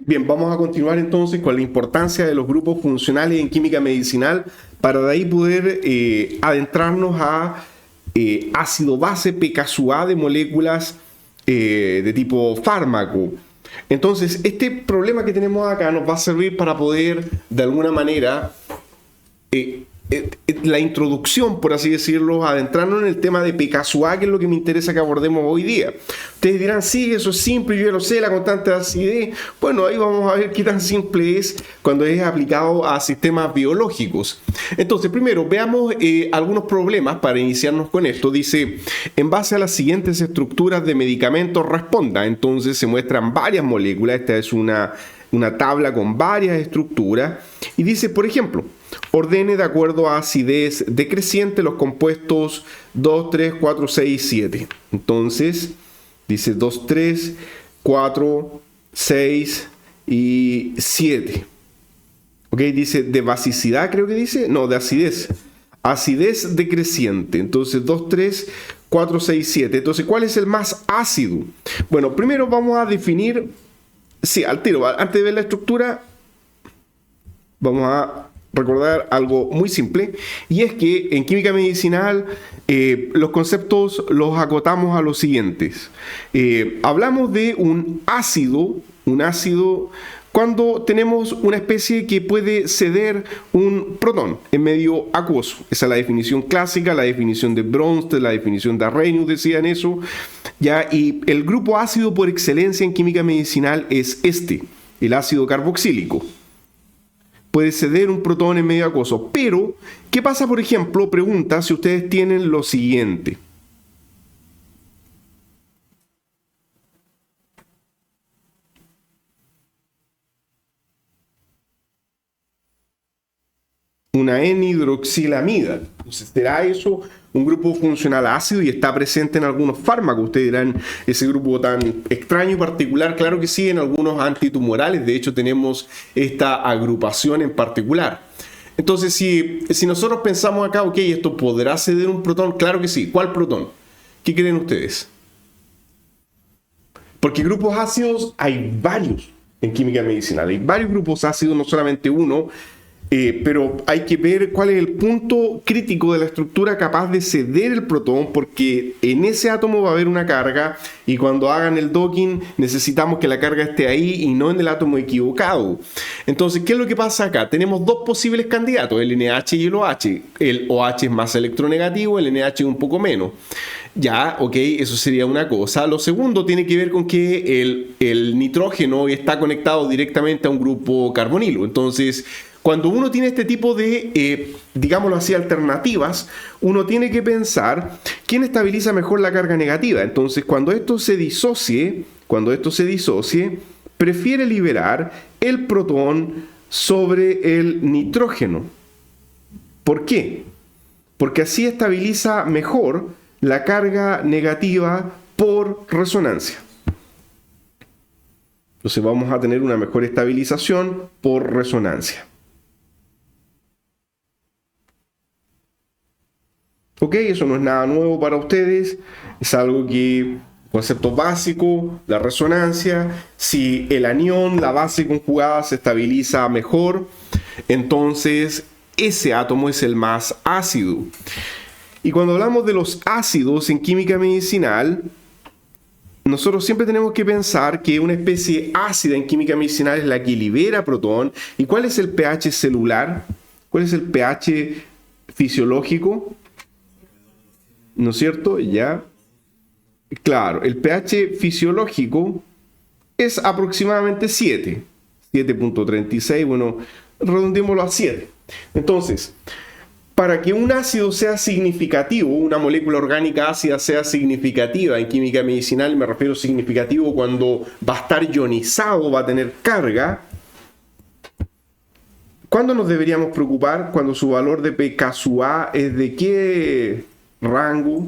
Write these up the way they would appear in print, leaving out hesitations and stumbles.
Bien, vamos a continuar entonces con la importancia de los grupos funcionales en química medicinal para de ahí poder adentrarnos a ácido base PKSUA de moléculas de tipo fármaco. Entonces, este problema que tenemos acá nos va a servir para poder, de alguna manera, la introducción, por así decirlo, adentrarnos en el tema de PKSUA, que es lo que me interesa que abordemos hoy día. Ustedes dirán, sí, eso es simple, yo ya lo sé, la constante de acidez. Bueno, ahí vamos a ver qué tan simple es cuando es aplicado a sistemas biológicos. Entonces, primero, veamos algunos problemas para iniciarnos con esto. Dice, en base a las siguientes estructuras de medicamentos, responda. Entonces, se muestran varias moléculas. Esta es una tabla con varias estructuras. Y dice, por ejemplo, ordene de acuerdo a acidez decreciente los compuestos 2, 3, 4, 6 y 7. Entonces, dice 2, 3, 4, 6 y 7. ¿Ok? Dice de basicidad, creo que dice. No, de acidez. Acidez decreciente. Entonces, 2, 3, 4, 6, 7. Entonces, ¿cuál es el más ácido? Bueno, primero vamos a definir... Sí, al tiro. Antes de ver la estructura, vamos a recordar algo muy simple, y es que en química medicinal los conceptos los acotamos a los siguientes. Hablamos de un ácido cuando tenemos una especie que puede ceder un protón en medio acuoso. Esa es la definición clásica, la definición de Bronsted, la definición de Arrhenius decían eso. ¿Ya? Y el grupo ácido por excelencia en química medicinal es este, el ácido carboxílico. Puede ceder un protón en medio acuoso. Pero, ¿qué pasa, por ejemplo? Pregunta si ustedes tienen lo siguiente. Una N-hidroxilamida. Entonces, ¿será eso un grupo funcional ácido y está presente en algunos fármacos? Ustedes dirán, ese grupo tan extraño y particular. Claro que sí, en algunos antitumorales. De hecho, tenemos esta agrupación en particular. Entonces, si nosotros pensamos acá, ok, ¿esto podrá ceder un protón? Claro que sí. ¿Cuál protón? ¿Qué creen ustedes? Porque grupos ácidos hay varios en química medicinal. Hay varios grupos ácidos, no solamente uno. Pero hay que ver cuál es el punto crítico de la estructura capaz de ceder el protón, porque en ese átomo va a haber una carga y cuando hagan el docking necesitamos que la carga esté ahí y no en el átomo equivocado. Entonces, ¿qué es lo que pasa acá? Tenemos dos posibles candidatos, el NH y el OH. El OH es más electronegativo, el NH un poco menos. Ya, ok, eso sería una cosa. Lo segundo tiene que ver con que el nitrógeno está conectado directamente a un grupo carbonilo. Entonces, cuando uno tiene este tipo de, digámoslo así, alternativas, uno tiene que pensar quién estabiliza mejor la carga negativa. Entonces, cuando esto se disocie, prefiere liberar el protón sobre el nitrógeno. ¿Por qué? Porque así estabiliza mejor la carga negativa por resonancia. Entonces vamos a tener una mejor estabilización por resonancia. Ok, eso no es nada nuevo para ustedes, es algo que, concepto básico, la resonancia, si el anión, la base conjugada se estabiliza mejor, entonces ese átomo es el más ácido. Y cuando hablamos de los ácidos en química medicinal, nosotros siempre tenemos que pensar que una especie ácida en química medicinal es la que libera protón. ¿Y cuál es el pH celular? ¿Cuál es el pH fisiológico? ¿No es cierto? Ya. Claro, el pH fisiológico es aproximadamente 7. 7.36, bueno, redondémoslo a 7. Entonces, para que un ácido sea significativo, una molécula orgánica ácida sea significativa en química medicinal, me refiero a significativo cuando va a estar ionizado, va a tener carga. ¿Cuándo nos deberíamos preocupar? Cuando su valor de PKSUA es de qué rango.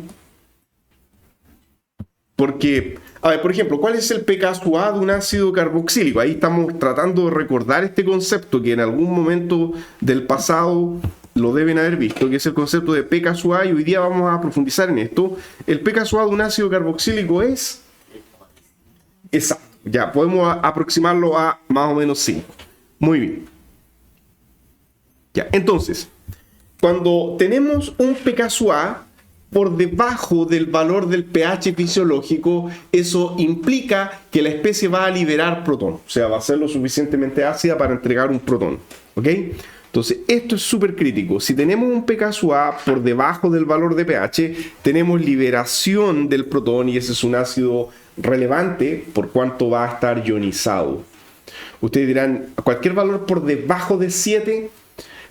Porque, a ver, por ejemplo, ¿cuál es el PKSUA de un ácido carboxílico? Ahí estamos tratando de recordar este concepto que en algún momento del pasado lo deben haber visto, que es el concepto de PKSUA, y hoy día vamos a profundizar en esto. El PKSUA de un ácido carboxílico es... Exacto. Ya, podemos aproximarlo a más o menos 5. Muy bien. Ya, entonces, cuando tenemos un pKa por debajo del valor del pH fisiológico, eso implica que la especie va a liberar protón. O sea, va a ser lo suficientemente ácida para entregar un protón. ¿Ok? Entonces, esto es súper crítico. Si tenemos un pKa por debajo del valor de pH, tenemos liberación del protón y ese es un ácido relevante por cuanto va a estar ionizado. Ustedes dirán, cualquier valor por debajo de 7,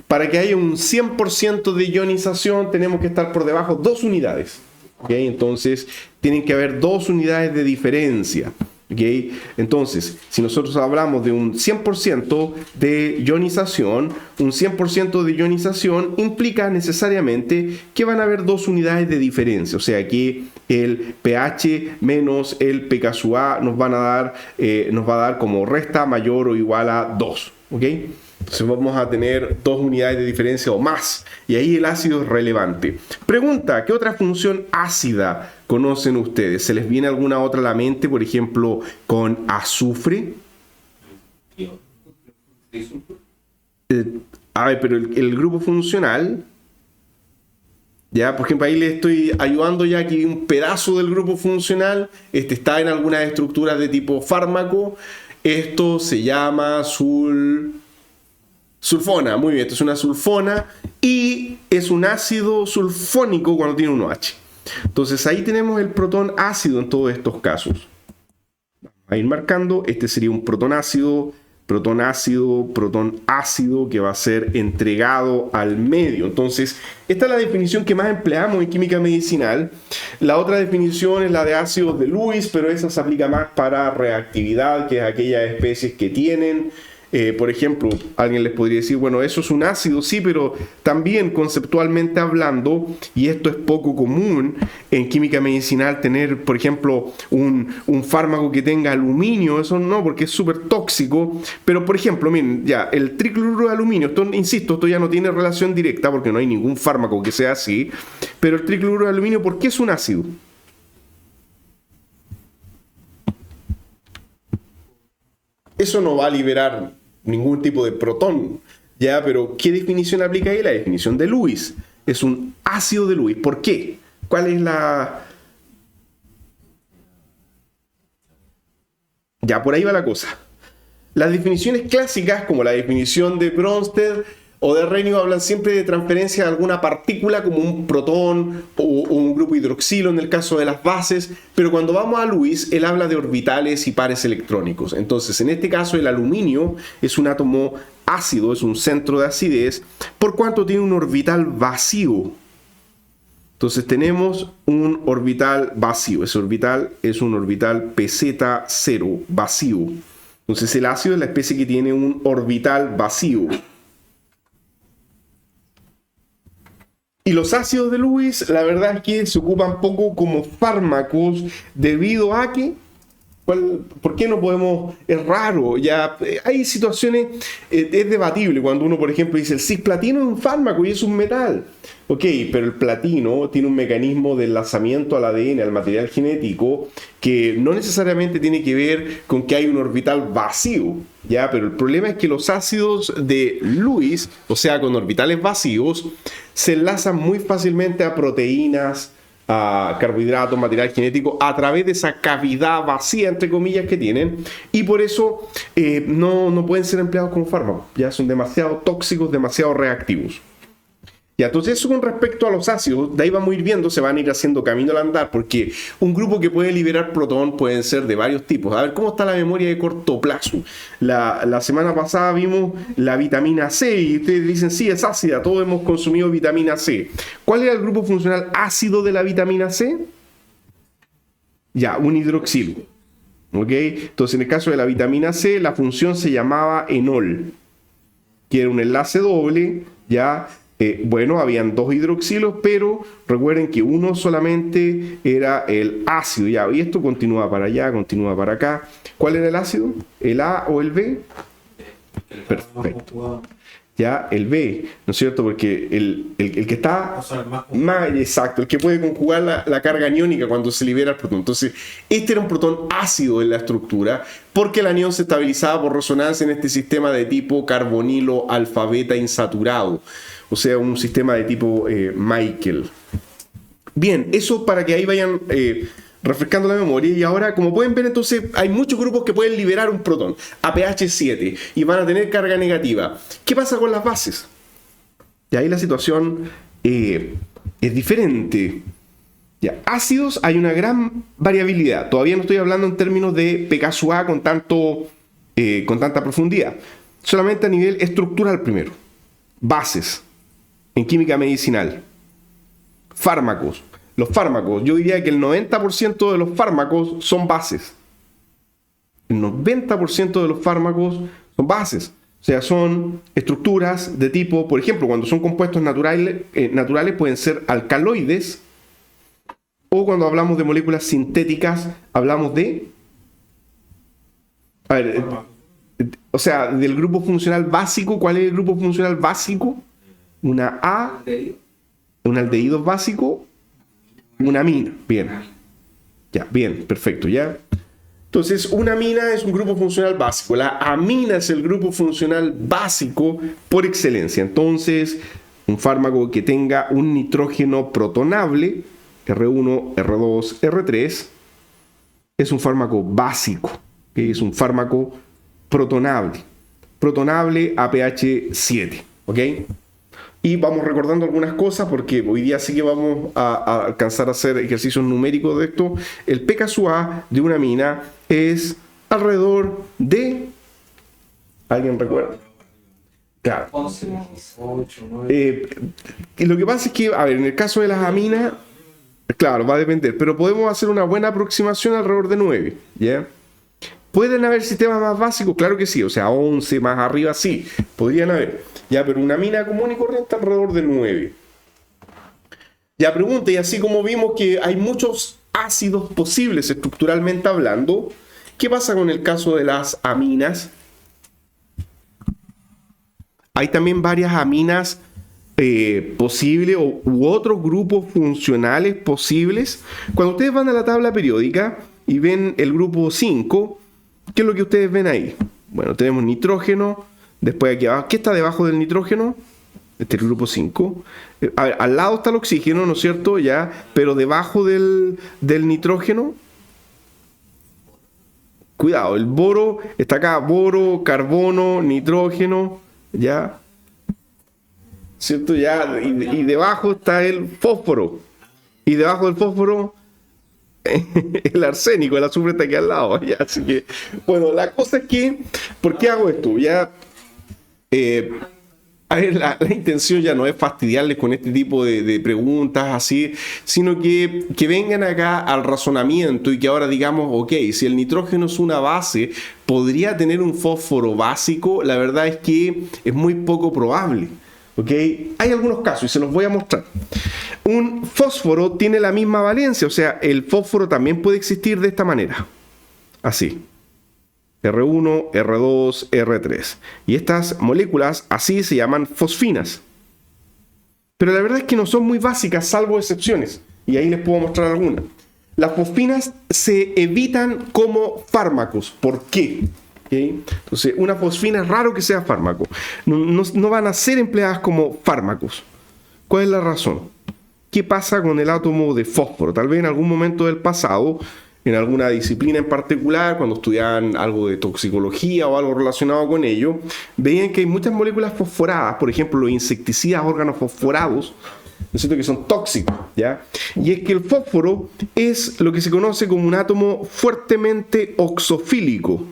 para que haya un 100% de ionización tenemos que estar por debajo 2 unidades. ¿Okay? Entonces, tienen que haber 2 unidades de diferencia. ¿Okay? Entonces, si nosotros hablamos de un 100% de ionización, un 100% de ionización implica necesariamente que van a haber 2 unidades de diferencia. O sea que el pH menos el pKa nos va a dar como resta mayor o igual a 2. ¿Ok? Entonces vamos a tener 2 unidades de diferencia o más. Y ahí el ácido es relevante. Pregunta, ¿qué otra función ácida conocen ustedes? ¿Se les viene alguna otra a la mente? Por ejemplo, con azufre. A ver, pero el grupo funcional... Ya, por ejemplo, ahí le estoy ayudando ya aquí un pedazo del grupo funcional. Este está en algunas estructuras de tipo fármaco. Esto se llama sulfona. Muy bien, esto es una sulfona y es un ácido sulfónico cuando tiene un OH. Entonces ahí tenemos el protón ácido en todos estos casos. Vamos a ir marcando. Este sería un protón ácido, protón ácido que va a ser entregado al medio. Entonces, esta es la definición que más empleamos en química medicinal. La otra definición es la de ácidos de Lewis, pero esa se aplica más para reactividad, que es aquellas especies que tienen... por ejemplo, alguien les podría decir, bueno, eso es un ácido, sí, pero también conceptualmente hablando, y esto es poco común en química medicinal, tener, por ejemplo, un fármaco que tenga aluminio, eso no, porque es súper tóxico, pero por ejemplo, miren, ya, el tricloruro de aluminio, esto, insisto, esto ya no tiene relación directa, porque no hay ningún fármaco que sea así, pero el tricloruro de aluminio, ¿por qué es un ácido? Eso no va a liberar ningún tipo de protón, ¿ya? Pero ¿qué definición aplica ahí? La definición de Lewis. Es un ácido de Lewis. ¿Por qué? ¿Cuál es la...? Ya, por ahí va la cosa. Las definiciones clásicas, como la definición de Bronsted o de Renio, hablan siempre de transferencia de alguna partícula como un protón o un grupo hidroxilo en el caso de las bases, pero cuando vamos a Lewis, él habla de orbitales y pares electrónicos. Entonces, en este caso, el aluminio es un átomo ácido, es un centro de acidez, por cuanto tiene un orbital vacío. Entonces, tenemos un orbital vacío. Ese orbital es un orbital pZ0, vacío. Entonces, el ácido es la especie que tiene un orbital vacío. Y los ácidos de Lewis, la verdad es que se ocupan poco como fármacos debido a que, ¿por qué no podemos? Es raro, ya hay situaciones, es debatible cuando uno, por ejemplo, dice el cisplatino es un fármaco y es un metal. Ok, pero el platino tiene un mecanismo de enlazamiento al ADN, al material genético, que no necesariamente tiene que ver con que hay un orbital vacío, ¿ya? Pero el problema es que los ácidos de Lewis, o sea, con orbitales vacíos, se enlazan muy fácilmente a proteínas, a carbohidratos, material genético, a través de esa cavidad vacía, entre comillas, que tienen, y por eso no pueden ser empleados como fármacos, ya son demasiado tóxicos, demasiado reactivos. Ya, entonces eso con respecto a los ácidos, de ahí vamos a ir viendo, se van a ir haciendo camino al andar, porque un grupo que puede liberar protón pueden ser de varios tipos. A ver, ¿cómo está la memoria de corto plazo? La semana pasada vimos la vitamina C y ustedes dicen, sí, es ácida, todos hemos consumido vitamina C. ¿Cuál era el grupo funcional ácido de la vitamina C? Ya, un hidroxilo. ¿Ok? Entonces, en el caso de la vitamina C, la función se llamaba enol, que era un enlace doble, ya... bueno, habían 2 hidroxilos, pero recuerden que uno solamente era el ácido, ya, y esto continúa para allá, continúa para acá. ¿Cuál era el ácido? ¿El A o el B? Perfecto. ya el B, ¿no es cierto? Porque el que está más exacto, el que puede conjugar la carga aniónica cuando se libera el protón. Entonces, este era un protón ácido en la estructura porque el anión se estabilizaba por resonancia en este sistema de tipo carbonilo alfa beta insaturado, o sea, un sistema de tipo Michael. Bien, eso para que ahí vayan refrescando la memoria. Y ahora, como pueden ver, entonces hay muchos grupos que pueden liberar un protón a pH 7 y van a tener carga negativa. ¿Qué pasa con las bases? Y ahí la situación es diferente. Ya, ácidos hay una gran variabilidad. Todavía no estoy hablando en términos de pKa con tanta profundidad. Solamente a nivel estructural primero. Bases en química medicinal. Fármacos. Los fármacos, yo diría que el 90% de los fármacos son bases. El 90% de los fármacos son bases. O sea, son estructuras de tipo, por ejemplo, cuando son compuestos naturales pueden ser alcaloides, o cuando hablamos de moléculas sintéticas, hablamos de... A ver, o sea, del grupo funcional básico. ¿Cuál es el grupo funcional básico? Una A, un aldehído básico, una amina. Bien. Ya, bien, perfecto, ya. Entonces, una amina es un grupo funcional básico. La amina es el grupo funcional básico por excelencia. Entonces, un fármaco que tenga un nitrógeno protonable, R1, R2, R3, es un fármaco básico, que es un fármaco protonable. Protonable a pH 7, ¿ok? Y vamos recordando algunas cosas porque hoy día sí que vamos a alcanzar a hacer ejercicios numéricos de esto. El pKa de una amina es alrededor de... ¿Alguien recuerda? Claro. 11, 8, 9. Lo que pasa es que, a ver, en el caso de las aminas, claro, va a depender, pero podemos hacer una buena aproximación alrededor de 9, ¿ya? ¿Pueden haber sistemas más básicos? Claro que sí, o sea, 11 más arriba sí, podrían haber. Ya, pero una amina común y corriente alrededor de 9. Ya, pregunta, y así como vimos que hay muchos ácidos posibles estructuralmente hablando, ¿qué pasa con el caso de las aminas? Hay también varias aminas posibles u otros grupos funcionales posibles. Cuando ustedes van a la tabla periódica y ven el grupo 5, ¿qué es lo que ustedes ven ahí? Bueno, tenemos nitrógeno. Después aquí abajo, ¿qué está debajo del nitrógeno? Este es el grupo 5. A ver, al lado está el oxígeno, ¿no es cierto? Ya, pero debajo del nitrógeno, cuidado, el boro está acá, boro, carbono, nitrógeno, ya, ¿cierto? Ya, y debajo está el fósforo. Y debajo del fósforo, el arsénico, el azufre está aquí al lado. Ya, así que, bueno, la cosa es que, ¿por qué hago esto? Ya. A ver, la intención ya no es fastidiarles con este tipo de preguntas así, sino que vengan acá al razonamiento y que ahora digamos, ok, si el nitrógeno es una base, ¿podría tener un fósforo básico? La verdad es que es muy poco probable. ¿Ok? Hay algunos casos y se los voy a mostrar. Un fósforo tiene la misma valencia, o sea, el fósforo también puede existir de esta manera. Así. R1, R2, R3. Y estas moléculas así se llaman fosfinas. Pero la verdad es que no son muy básicas, salvo excepciones. Y ahí les puedo mostrar algunas. Las fosfinas se evitan como fármacos. ¿Por qué? ¿Okay? Entonces, una fosfina es raro que sea fármaco. No van a ser empleadas como fármacos. ¿Cuál es la razón? ¿Qué pasa con el átomo de fósforo? Tal vez en algún momento del pasado, en alguna disciplina en particular, cuando estudiaban algo de toxicología o algo relacionado con ello, veían que hay muchas moléculas fosforadas, por ejemplo, los insecticidas organofosforados, ¿no es cierto?, que son tóxicos, ¿ya? Y es que el fósforo es lo que se conoce como un átomo fuertemente oxofílico.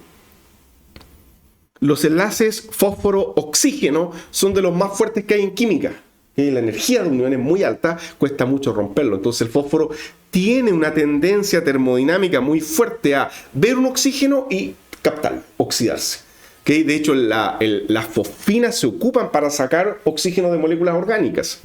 Los enlaces fósforo-oxígeno son de los más fuertes que hay en química. La energía de unión es muy alta, cuesta mucho romperlo. Entonces el fósforo tiene una tendencia termodinámica muy fuerte a ver un oxígeno y captarlo, oxidarse. ¿Okay? De hecho, las fosfinas se ocupan para sacar oxígeno de moléculas orgánicas.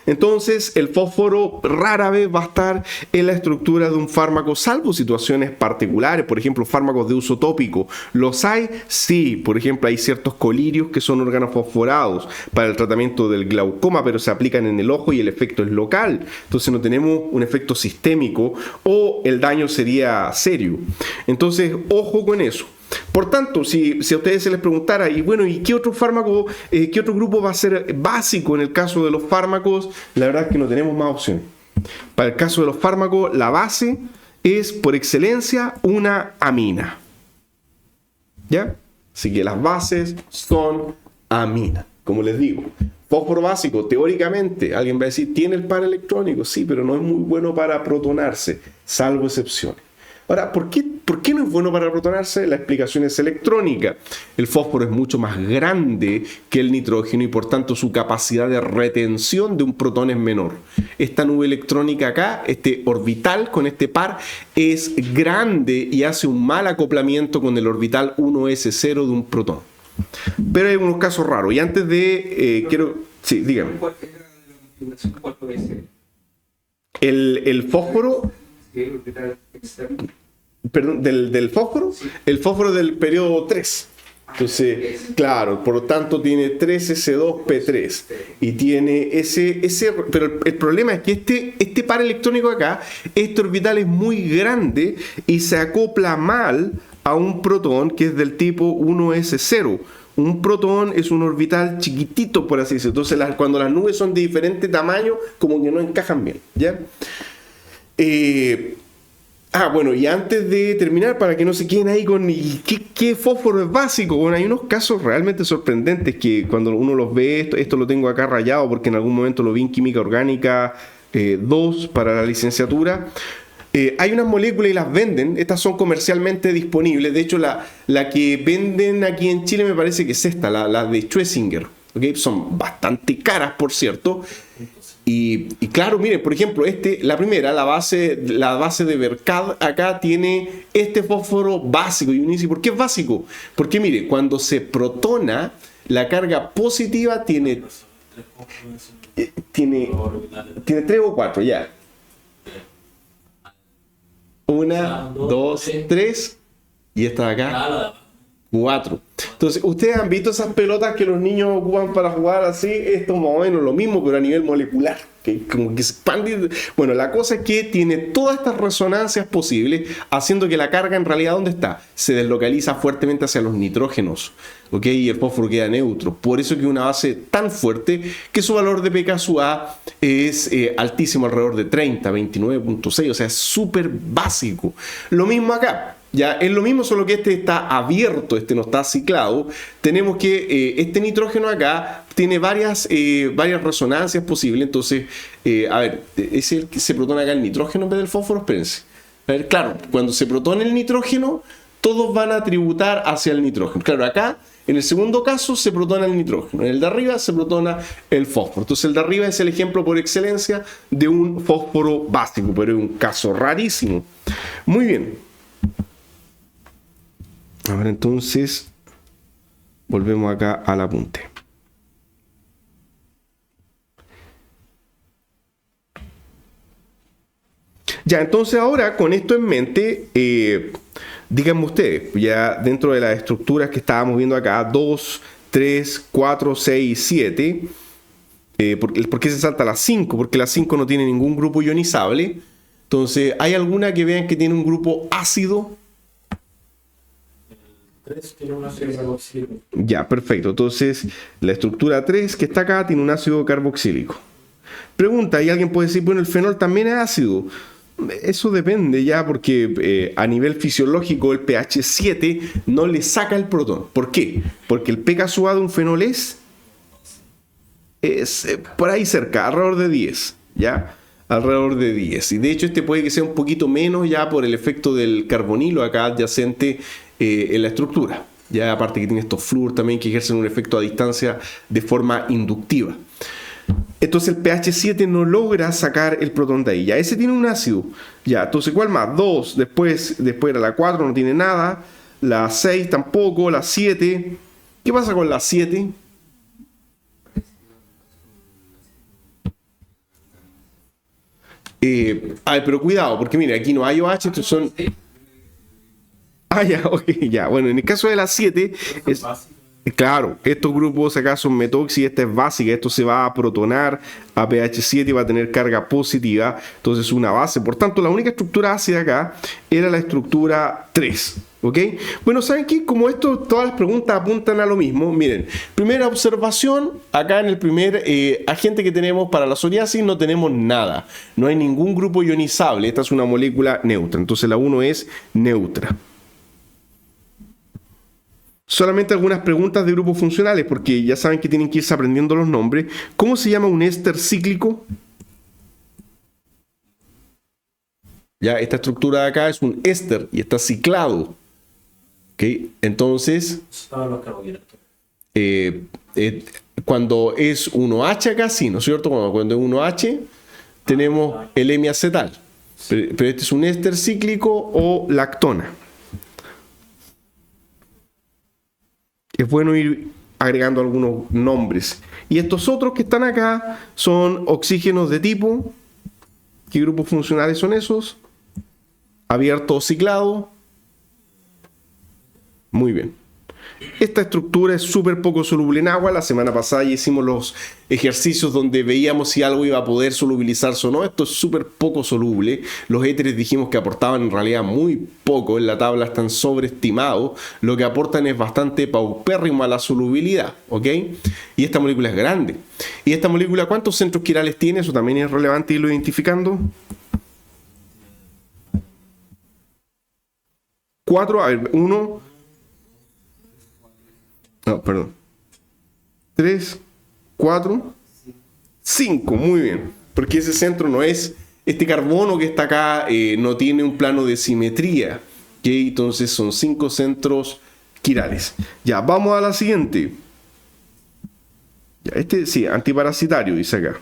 Entonces, el fósforo rara vez va a estar en la estructura de un fármaco, salvo situaciones particulares, por ejemplo, fármacos de uso tópico. ¿Los hay? Sí, por ejemplo, hay ciertos colirios que son organofosforados para el tratamiento del glaucoma, pero se aplican en el ojo y el efecto es local. Entonces, no tenemos un efecto sistémico o el daño sería serio. Entonces, ojo con eso. Por tanto, si a ustedes se les preguntara, y bueno, ¿y qué otro fármaco, qué otro grupo va a ser básico en el caso de los fármacos? La verdad es que no tenemos más opciones. Para el caso de los fármacos, la base es, por excelencia, una amina. ¿Ya? Así que las bases son aminas, como les digo. Fósforo básico, teóricamente, alguien va a decir, tiene el par electrónico, sí, pero no es muy bueno para protonarse, salvo excepciones. Ahora, ¿por qué no es bueno para protonarse? La explicación es electrónica. El fósforo es mucho más grande que el nitrógeno y por tanto su capacidad de retención de un protón es menor. Esta nube electrónica acá, este orbital con este par, es grande y hace un mal acoplamiento con el orbital 1s0 de un protón. Pero hay algunos casos raros. Y antes de... Sí, dígame. El fósforo... Perdón, ¿del fósforo? Sí. El fósforo del periodo 3. Entonces, claro, por lo tanto tiene 3s2p3 y tiene ese pero el problema es que este par electrónico acá, este orbital es muy grande y se acopla mal a un protón que es del tipo 1s0. Un protón es un orbital chiquitito, por así decirlo. Entonces, cuando las nubes son de diferente tamaño, como que no encajan bien, ¿ya? Bueno, y antes de terminar, para que no se queden ahí con ¿qué fósforo es básico? Bueno, hay unos casos realmente sorprendentes que cuando uno los ve, esto lo tengo acá rayado porque en algún momento lo vi en Química Orgánica 2 para la licenciatura. Hay unas moléculas y las venden, estas son comercialmente disponibles. De hecho, la que venden aquí en Chile me parece que es esta, la de Schlesinger. ¿Okay? Son bastante caras, por cierto. Y claro, miren, por ejemplo, la primera, la base de Bercad acá tiene este fósforo básico. Y uno dice, ¿por qué es básico? Porque mire, cuando se protona, la carga positiva tiene 3 o 4, ya. 1, 2, 3 y esta de acá 4. Entonces, ustedes han visto esas pelotas que los niños ocupan para jugar así. Esto es más o menos lo mismo, pero a nivel molecular, que como que se expande. Bueno, la cosa es que tiene todas estas resonancias posibles, haciendo que la carga en realidad, ¿dónde está? Se deslocaliza fuertemente hacia los nitrógenos, ¿ok? Y el fósforo queda neutro. Por eso que es una base tan fuerte que su valor de pKa es altísimo, alrededor de 30, 29.6, o sea, es súper básico. Lo mismo acá. Ya, es lo mismo, solo que este está abierto, este no está ciclado. Tenemos que este nitrógeno acá tiene varias resonancias posibles. Entonces, a ver, ¿es el que se protona acá el nitrógeno en vez del fósforo? Espérense. A ver, claro, cuando se protona el nitrógeno, todos van a tributar hacia el nitrógeno. Claro, acá, en el segundo caso, se protona el nitrógeno. En el de arriba se protona el fósforo. Entonces, el de arriba es el ejemplo por excelencia de un fósforo básico, pero es un caso rarísimo. Muy bien. Ahora entonces volvemos acá al apunte. Ya, entonces ahora con esto en mente, díganme ustedes, ya dentro de las estructuras que estábamos viendo acá, 2, 3, 4, 6, 7, ¿por qué se salta la 5? Porque la 5 no tiene ningún grupo ionizable. Entonces, ¿hay alguna que vean que tiene un grupo ácido? 3 tiene un ácido carboxílico. Ya, perfecto. Entonces, la estructura 3 que está acá tiene un ácido carboxílico. Pregunta, y alguien puede decir, bueno, el fenol también es ácido. Eso depende ya porque a nivel fisiológico el pH 7 no le saca el protón. ¿Por qué? Porque el pKa de un fenol es por ahí cerca, alrededor de 10, ¿ya? Alrededor de 10. Y de hecho este puede que sea un poquito menos ya por el efecto del carbonilo acá adyacente en la estructura. Ya aparte que tiene estos flúor también que ejercen un efecto a distancia de forma inductiva. Entonces el pH 7 no logra sacar el protón de ahí. Ya ese tiene un ácido. Ya, entonces ¿cuál más? 2, después era la 4, no tiene nada. La 6 tampoco, la 7. ¿Qué pasa con la 7? Pero cuidado, porque mire, aquí no hay OH, estos son... Ya, ok, ya. Bueno, en el caso de las 7, es... Claro, estos grupos acá son metoxi, esta es básica, esto se va a protonar a pH 7 y va a tener carga positiva, entonces una base. Por tanto, la única estructura ácida acá era la estructura 3. ¿Ok? Bueno, ¿saben qué? Como esto, todas las preguntas apuntan a lo mismo. Miren, primera observación, acá en el primer agente que tenemos para la psoriasis no tenemos nada. No hay ningún grupo ionizable. Esta es una molécula neutra. Entonces la 1 es neutra. Solamente algunas preguntas de grupos funcionales, porque ya saben que tienen que irse aprendiendo los nombres. ¿Cómo se llama un éster cíclico? Ya, esta estructura de acá es un éster y está ciclado. ¿Ok? Entonces, cuando es 1H acá, sí, ¿no es cierto? Cuando es 1H, tenemos el hemiacetal. Pero este es un éster cíclico o lactona. Es bueno ir agregando algunos nombres. Y estos otros que están acá son oxígenos de tipo. ¿Qué grupos funcionales son esos? Abierto o ciclado. Muy bien. Esta estructura es súper poco soluble en agua. La semana pasada ya hicimos los ejercicios donde veíamos si algo iba a poder solubilizarse o no. Esto es súper poco soluble. Los éteres dijimos que aportaban en realidad muy poco. En la tabla están sobreestimados. Lo que aportan es bastante paupérrimo a la solubilidad. ¿Ok? Y esta molécula es grande. ¿Y esta molécula cuántos centros quirales tiene? Eso también es relevante irlo identificando. 4. A ver, 1... No, perdón. 3, 4, 5. Muy bien. Porque ese centro no es... Este carbono que está acá no tiene un plano de simetría. ¿Ok? Entonces son 5 centros quirales. Ya, vamos a la siguiente. Ya, este sí, antiparasitario, dice acá.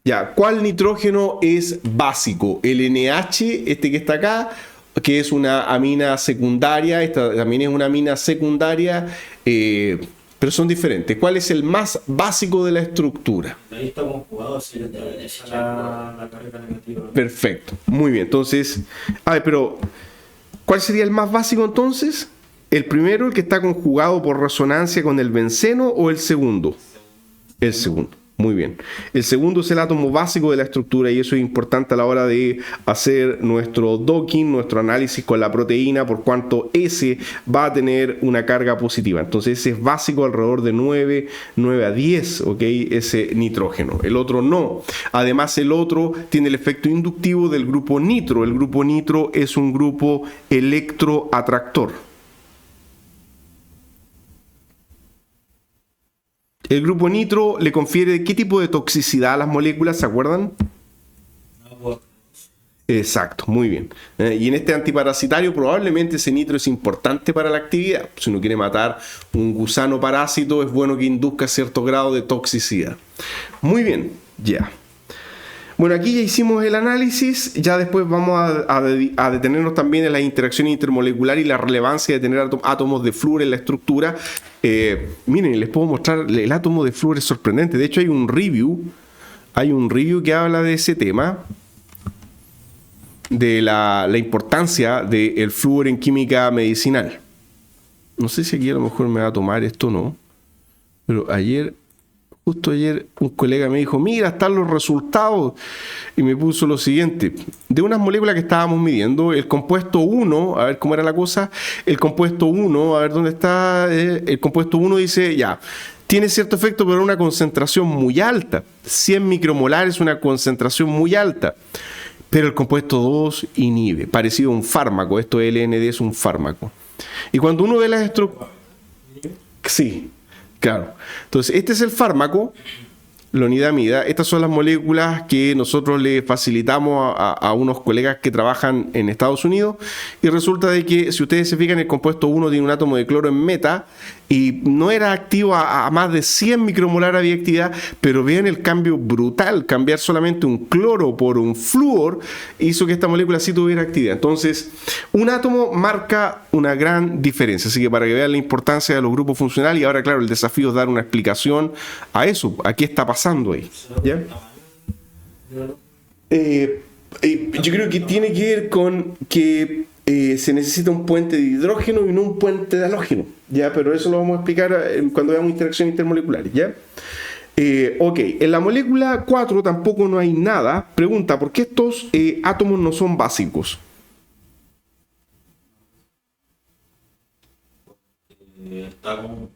Ya, ¿cuál nitrógeno es básico? ¿El NH, este que está acá, que es una amina secundaria? Esta también es una amina secundaria, pero son diferentes. ¿Cuál es el más básico de la estructura? Ahí estamos jugados, sí, la carga negativa. Perfecto, muy bien. Entonces, a ver, pero ¿cuál sería el más básico entonces? ¿El primero, el que está conjugado por resonancia con el benceno, o el segundo? El segundo. Muy bien. El segundo es el átomo básico de la estructura y eso es importante a la hora de hacer nuestro docking, nuestro análisis con la proteína, por cuanto ese va a tener una carga positiva. Entonces ese es básico alrededor de 9 a 10, ¿ok? Ese nitrógeno. El otro no. Además el otro tiene el efecto inductivo del grupo nitro. El grupo nitro es un grupo electroatractor. El grupo nitro le confiere ¿qué tipo de toxicidad a las moléculas? ¿Se acuerdan? Exacto, muy bien. Y en este antiparasitario probablemente ese nitro es importante para la actividad. Si uno quiere matar un gusano parásito, es bueno que induzca cierto grado de toxicidad. Muy bien, ya. Bueno, aquí ya hicimos el análisis, ya después vamos a detenernos también en la interacción intermolecular y la relevancia de tener átomos de flúor en la estructura. Miren, les puedo mostrar, el átomo de flúor es sorprendente. De hecho hay un review que habla de ese tema, de la importancia del flúor en química medicinal. No sé si aquí a lo mejor me va a tomar esto o no, pero justo ayer un colega me dijo, mira, están los resultados, y me puso lo siguiente: de unas moléculas que estábamos midiendo, el compuesto 1, a ver cómo era la cosa, el compuesto 1, a ver dónde está, el compuesto 1 dice, ya, tiene cierto efecto pero una concentración muy alta, 100 micromolar es una concentración muy alta, pero el compuesto 2 inhibe, parecido a un fármaco, esto LND es un fármaco. Y cuando uno ve las estructuras... Sí. Claro. Entonces, este es el fármaco, lonidamida. Estas son las moléculas que nosotros le facilitamos a unos colegas que trabajan en Estados Unidos. Y resulta de que, si ustedes se fijan, el compuesto 1 tiene un átomo de cloro en meta y no era activo a más de 100 micromolar había actividad, pero vean el cambio brutal. Cambiar solamente un cloro por un flúor hizo que esta molécula sí tuviera actividad. Entonces, un átomo marca una gran diferencia. Así que para que vean la importancia de los grupos funcionales, y ahora, claro, el desafío es dar una explicación a eso, a qué está pasando ahí. ¿Ya? Yo creo que tiene que ver con que se necesita un puente de hidrógeno y no un puente de halógeno, ¿ya? Pero eso lo vamos a explicar cuando veamos interacciones intermoleculares, ¿ya? Ok, en la molécula 4 tampoco no hay nada. Pregunta, ¿por qué estos átomos no son básicos? Está con...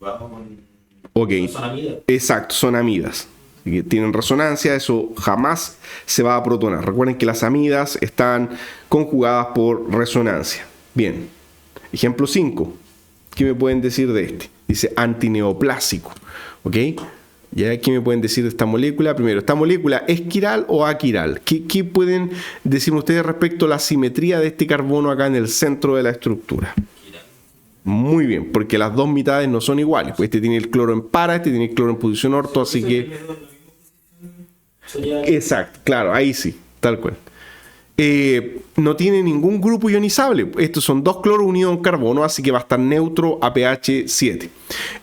Vamos con... Ok, Son amigas. exacto, son amidas. Así que tienen resonancia, eso jamás se va a protonar. Recuerden que las amidas están conjugadas por resonancia. Bien, ejemplo 5. ¿Qué me pueden decir de este? Dice antineoplásico. ¿Ok? ¿Ya? ¿Qué me pueden decir de esta molécula? Primero, ¿esta molécula es quiral o aquiral? ¿Qué pueden decir ustedes respecto a la simetría de este carbono acá en el centro de la estructura? Muy bien, porque las dos mitades no son iguales. Pues este tiene el cloro en para, este tiene el cloro en posición orto, así que... Sería... Exacto, claro, ahí sí, tal cual. No tiene ningún grupo ionizable. Estos son dos cloros unidos a un carbono, así que va a estar neutro a pH 7.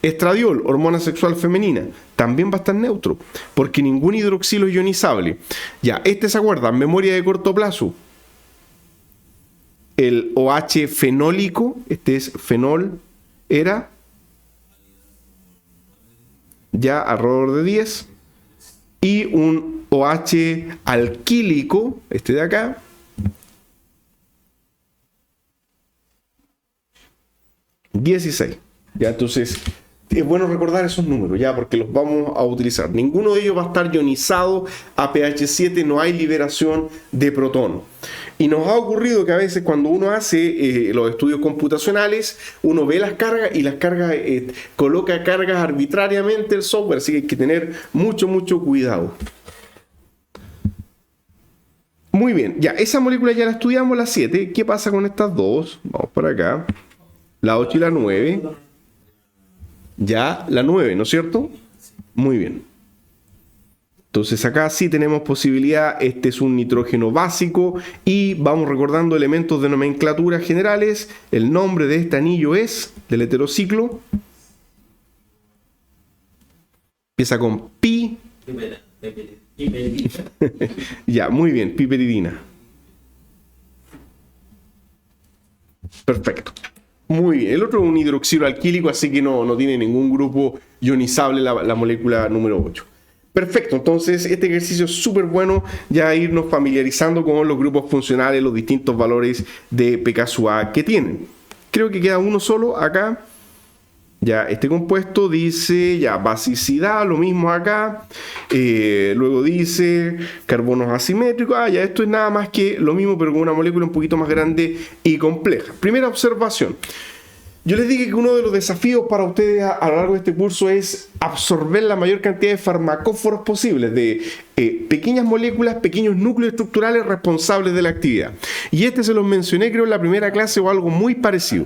Estradiol, hormona sexual femenina, también va a estar neutro, porque ningún hidroxilo es ionizable. Ya, ¿se acuerdan? Memoria de corto plazo. El OH fenólico, este es fenol, era ya alrededor de 10. Y un OH alquílico, este de acá, (16). Ya, entonces es bueno recordar esos números, ya, porque los vamos a utilizar. Ninguno de ellos va a estar ionizado a pH 7, no hay liberación de protón. Y nos ha ocurrido que a veces cuando uno hace los estudios computacionales, uno ve las cargas y las cargas coloca cargas arbitrariamente el software, así que hay que tener mucho cuidado. Muy bien, ya, esa molécula ya la estudiamos, la 7. ¿Qué pasa con estas dos? Vamos por acá. La 8 y la 9. Ya, la 9, ¿no es cierto? Muy bien. Entonces acá sí tenemos posibilidad, este es un nitrógeno básico y vamos recordando elementos de nomenclatura generales. El nombre de este anillo es, del heterociclo, empieza con pi. Ya, muy bien, piperidina. Perfecto. Muy bien, el otro es un hidroxilo alquílico, así que no tiene ningún grupo ionizable la molécula número 8. Perfecto, entonces este ejercicio es súper bueno, ya irnos familiarizando con los grupos funcionales, los distintos valores de pKa que tienen. Creo que queda uno solo acá. Ya, este compuesto dice, ya, basicidad, lo mismo acá. Luego dice carbonos asimétricos. Ya, esto es nada más que lo mismo, pero con una molécula un poquito más grande y compleja. Primera observación. Yo les dije que uno de los desafíos para ustedes a lo largo de este curso es absorber la mayor cantidad de farmacóforos posibles, de pequeñas moléculas, pequeños núcleos estructurales responsables de la actividad. Y se los mencioné creo en la primera clase o algo muy parecido.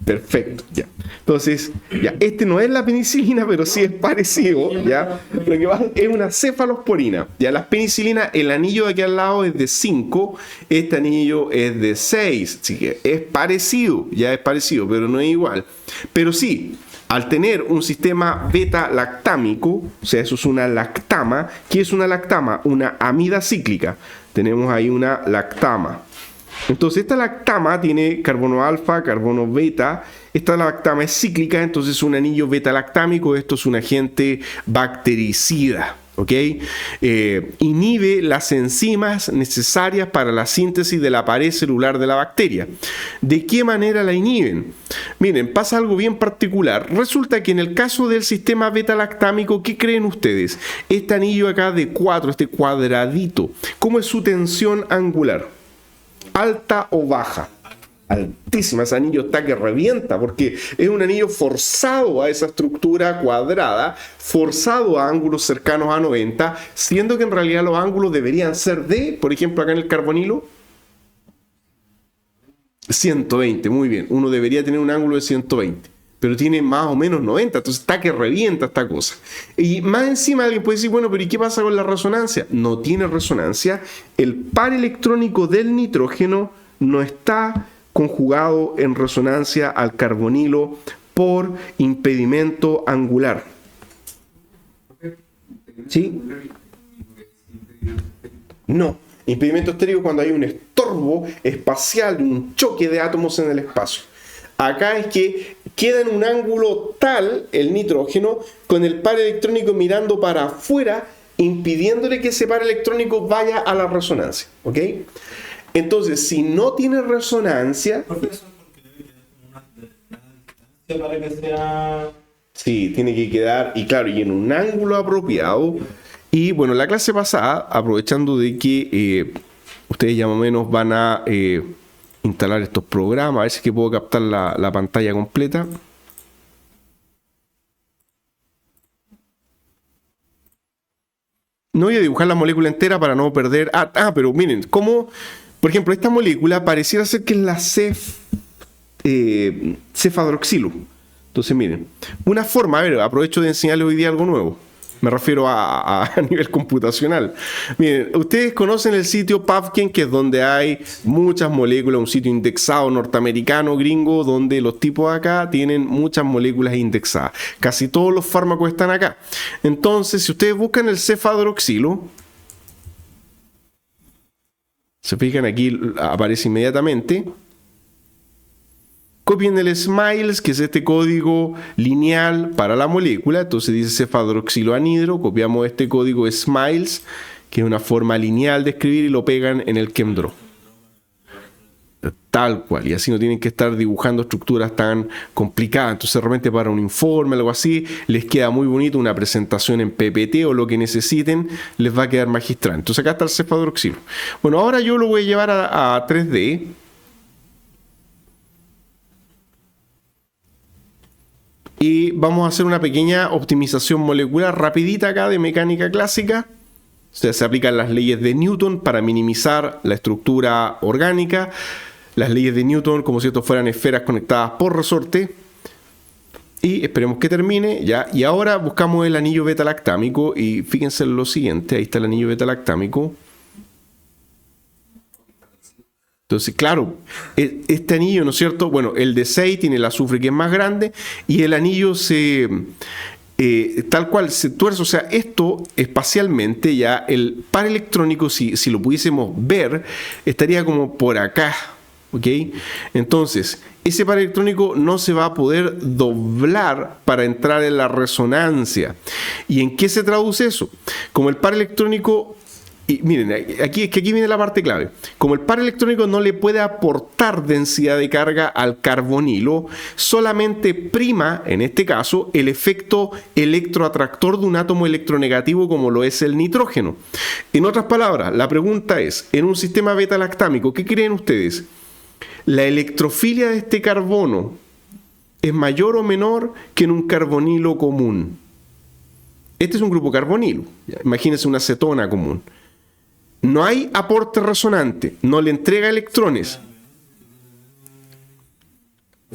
Perfecto, ya. Entonces, ya, no es la penicilina, pero sí es parecido, ya. Lo que pasa es una cefalosporina. Ya, las penicilinas, el anillo de aquí al lado es de 5, este anillo es de 6, así que es parecido, ya es parecido, pero no es igual. Pero sí, al tener un sistema beta-lactámico, o sea, eso es una lactama. ¿Qué es una lactama? Una amida cíclica. Tenemos ahí una lactama. Entonces esta lactama tiene carbono alfa, carbono beta. Esta lactama es cíclica, entonces es un anillo beta-lactámico. Esto es un agente bactericida, ¿ok? Inhibe las enzimas necesarias para la síntesis de la pared celular de la bacteria. ¿De qué manera la inhiben? Miren, pasa algo bien particular. Resulta que en el caso del sistema beta-lactámico, ¿qué creen ustedes? Este anillo acá de 4, este cuadradito, ¿cómo es su tensión angular? ¿Alta o baja? Altísima. Ese anillo está que revienta porque es un anillo forzado a esa estructura cuadrada, forzado a ángulos cercanos a 90, siendo que en realidad los ángulos deberían ser de, por ejemplo, acá en el carbonilo, 120. Muy bien, uno debería tener un ángulo de 120, pero tiene más o menos 90, entonces está que revienta esta cosa. Y más encima alguien puede decir, bueno, pero ¿y qué pasa con la resonancia? No tiene resonancia. El par electrónico del nitrógeno no está conjugado en resonancia al carbonilo por impedimento angular. ¿Sí? No, impedimento estéreo cuando hay un estorbo espacial, un choque de átomos en el espacio. Acá es que queda en un ángulo tal el nitrógeno con el par electrónico mirando para afuera, impidiéndole que ese par electrónico vaya a la resonancia. ¿Ok? Entonces, si no tiene resonancia... ¿Por qué eso? Porque debe quedar como una distancia para que sea... Sí, tiene que quedar, y claro, y en un ángulo apropiado. Y bueno, la clase pasada, aprovechando de que ustedes ya más o menos van a instalar estos programas, a ver si es que puedo captar la pantalla completa. No voy a dibujar la molécula entera para no perder... pero miren, como, por ejemplo, esta molécula pareciera ser que es la cefadroxilo. Entonces, miren, una forma, a ver, aprovecho de enseñarles hoy día algo nuevo. Me refiero a nivel computacional. Miren, ustedes conocen el sitio PubChem, que es donde hay muchas moléculas, un sitio indexado norteamericano, gringo, donde los tipos acá tienen muchas moléculas indexadas. Casi todos los fármacos están acá. Entonces, si ustedes buscan el cefadroxilo, se fijan aquí, aparece inmediatamente. Copien el SMILES, que es este código lineal para la molécula. Entonces dice cefadroxiloanhidro. Copiamos este código SMILES, que es una forma lineal de escribir, y lo pegan en el ChemDraw. Tal cual. Y así no tienen que estar dibujando estructuras tan complicadas. Entonces realmente para un informe, algo así, les queda muy bonito. Una presentación en PPT o lo que necesiten, les va a quedar magistral. Entonces acá está el cefadroxilo. Bueno, ahora yo lo voy a llevar a 3D. Y vamos a hacer una pequeña optimización molecular rapidita acá de mecánica clásica. O sea, se aplican las leyes de Newton para minimizar la estructura orgánica. Las leyes de Newton como si esto fueran esferas conectadas por resorte. Y esperemos que termine ya. Y ahora buscamos el anillo beta-lactámico. Y fíjense en lo siguiente. Ahí está el anillo beta-lactámico. Entonces, claro, este anillo, ¿no es cierto? Bueno, el de 6 tiene el azufre que es más grande y el anillo tal cual se tuerce. O sea, esto espacialmente ya, el par electrónico, si lo pudiésemos ver, estaría como por acá, ¿ok? Entonces, ese par electrónico no se va a poder doblar para entrar en la resonancia. ¿Y en qué se traduce eso? Como el par electrónico... Y miren, aquí viene la parte clave. Como el par electrónico no le puede aportar densidad de carga al carbonilo, solamente prima, en este caso, el efecto electroatractor de un átomo electronegativo como lo es el nitrógeno. En otras palabras, la pregunta es, en un sistema beta-lactámico, ¿qué creen ustedes? ¿La electrofilia de este carbono es mayor o menor que en un carbonilo común? Este es un grupo carbonilo. Imagínense una cetona común. No hay aporte resonante, no le entrega electrones. O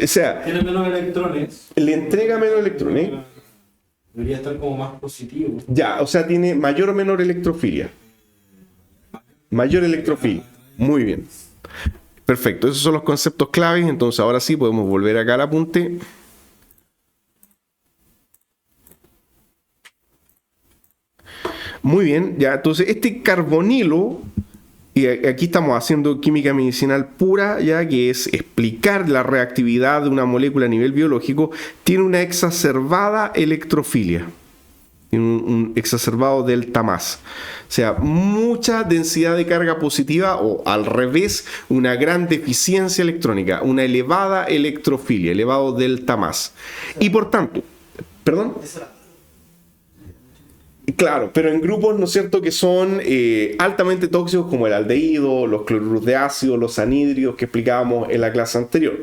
sea, Tiene menos electrones. Le entrega menos electrones. Debería estar como más positivo. Ya, o sea, tiene mayor o menor electrofilia. Mayor electrofilia. Muy bien. Perfecto, esos son los conceptos claves. Entonces ahora sí podemos volver acá al apunte. Muy bien, ya, entonces este carbonilo, y aquí estamos haciendo química medicinal pura, ya que es explicar la reactividad de una molécula a nivel biológico, tiene una exacerbada electrofilia, tiene un exacerbado delta más. O sea, mucha densidad de carga positiva o al revés, una gran deficiencia electrónica, una elevada electrofilia, elevado delta más. Y por tanto, perdón. Claro, pero en grupos, ¿no es cierto?, que son altamente tóxicos como el aldehído, los cloruros de ácido, los anhídridos que explicábamos en la clase anterior.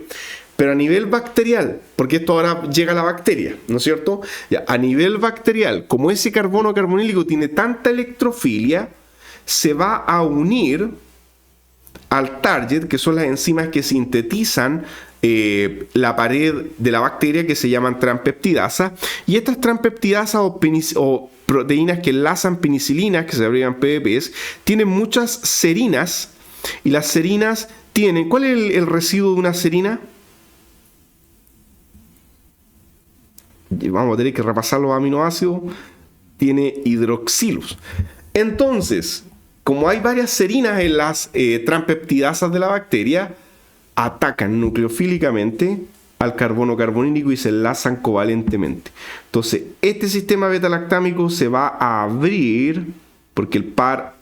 Pero a nivel bacterial, porque esto ahora llega a la bacteria, ¿no es cierto? Ya, a nivel bacterial, como ese carbono carbonílico tiene tanta electrofilia, se va a unir al target, que son las enzimas que sintetizan la pared de la bacteria, que se llaman transpeptidasas, y estas transpeptidasas o proteínas que enlazan penicilinas, que se abrevian PDPs, tienen muchas serinas, y las serinas tienen... ¿Cuál es el residuo de una serina? Vamos a tener que repasar los aminoácidos. Tiene hidroxilos. Entonces, como hay varias serinas en las transpeptidasas de la bacteria, atacan nucleofílicamente al carbono carbonílico y se enlazan covalentemente. Entonces, este sistema beta-lactámico se va a abrir porque el par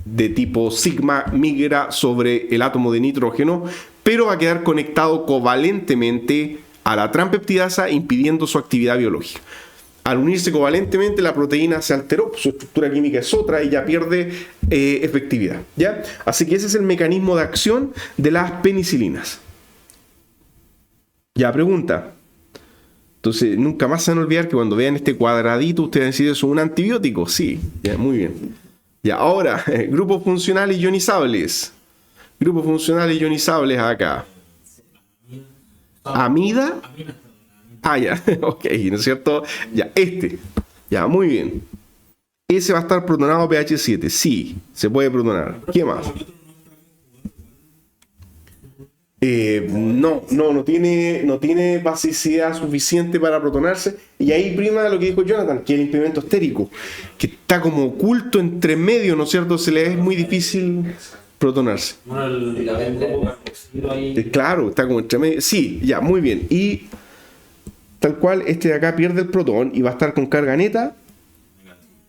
de tipo sigma migra sobre el átomo de nitrógeno, pero va a quedar conectado covalentemente a la transpeptidasa, impidiendo su actividad biológica. Al unirse covalentemente, la proteína se alteró, su estructura química es otra y ya pierde efectividad, ¿ya? Así que ese es el mecanismo de acción de las penicilinas. Ya, pregunta. Entonces, nunca más se van a olvidar que cuando vean este cuadradito, ustedes han decidido, ¿es un antibiótico? Sí, ya, muy bien. Ya, ahora, grupos funcionales ionizables. Grupos funcionales ionizables acá. ¿Amida? Ah, ya, ok, ¿no es cierto? Ya, ya, muy bien. Ese va a estar protonado a pH 7. Sí, se puede protonar. ¿Qué más? No tiene basicidad suficiente para protonarse. Y ahí prima lo que dijo Jonathan, que el impedimento estérico, que está como oculto entre medio, ¿no es cierto? Se le es muy difícil protonarse. Claro, está como entre medio. Sí, ya, muy bien. Y tal cual, este de acá pierde el protón y va a estar con carga neta.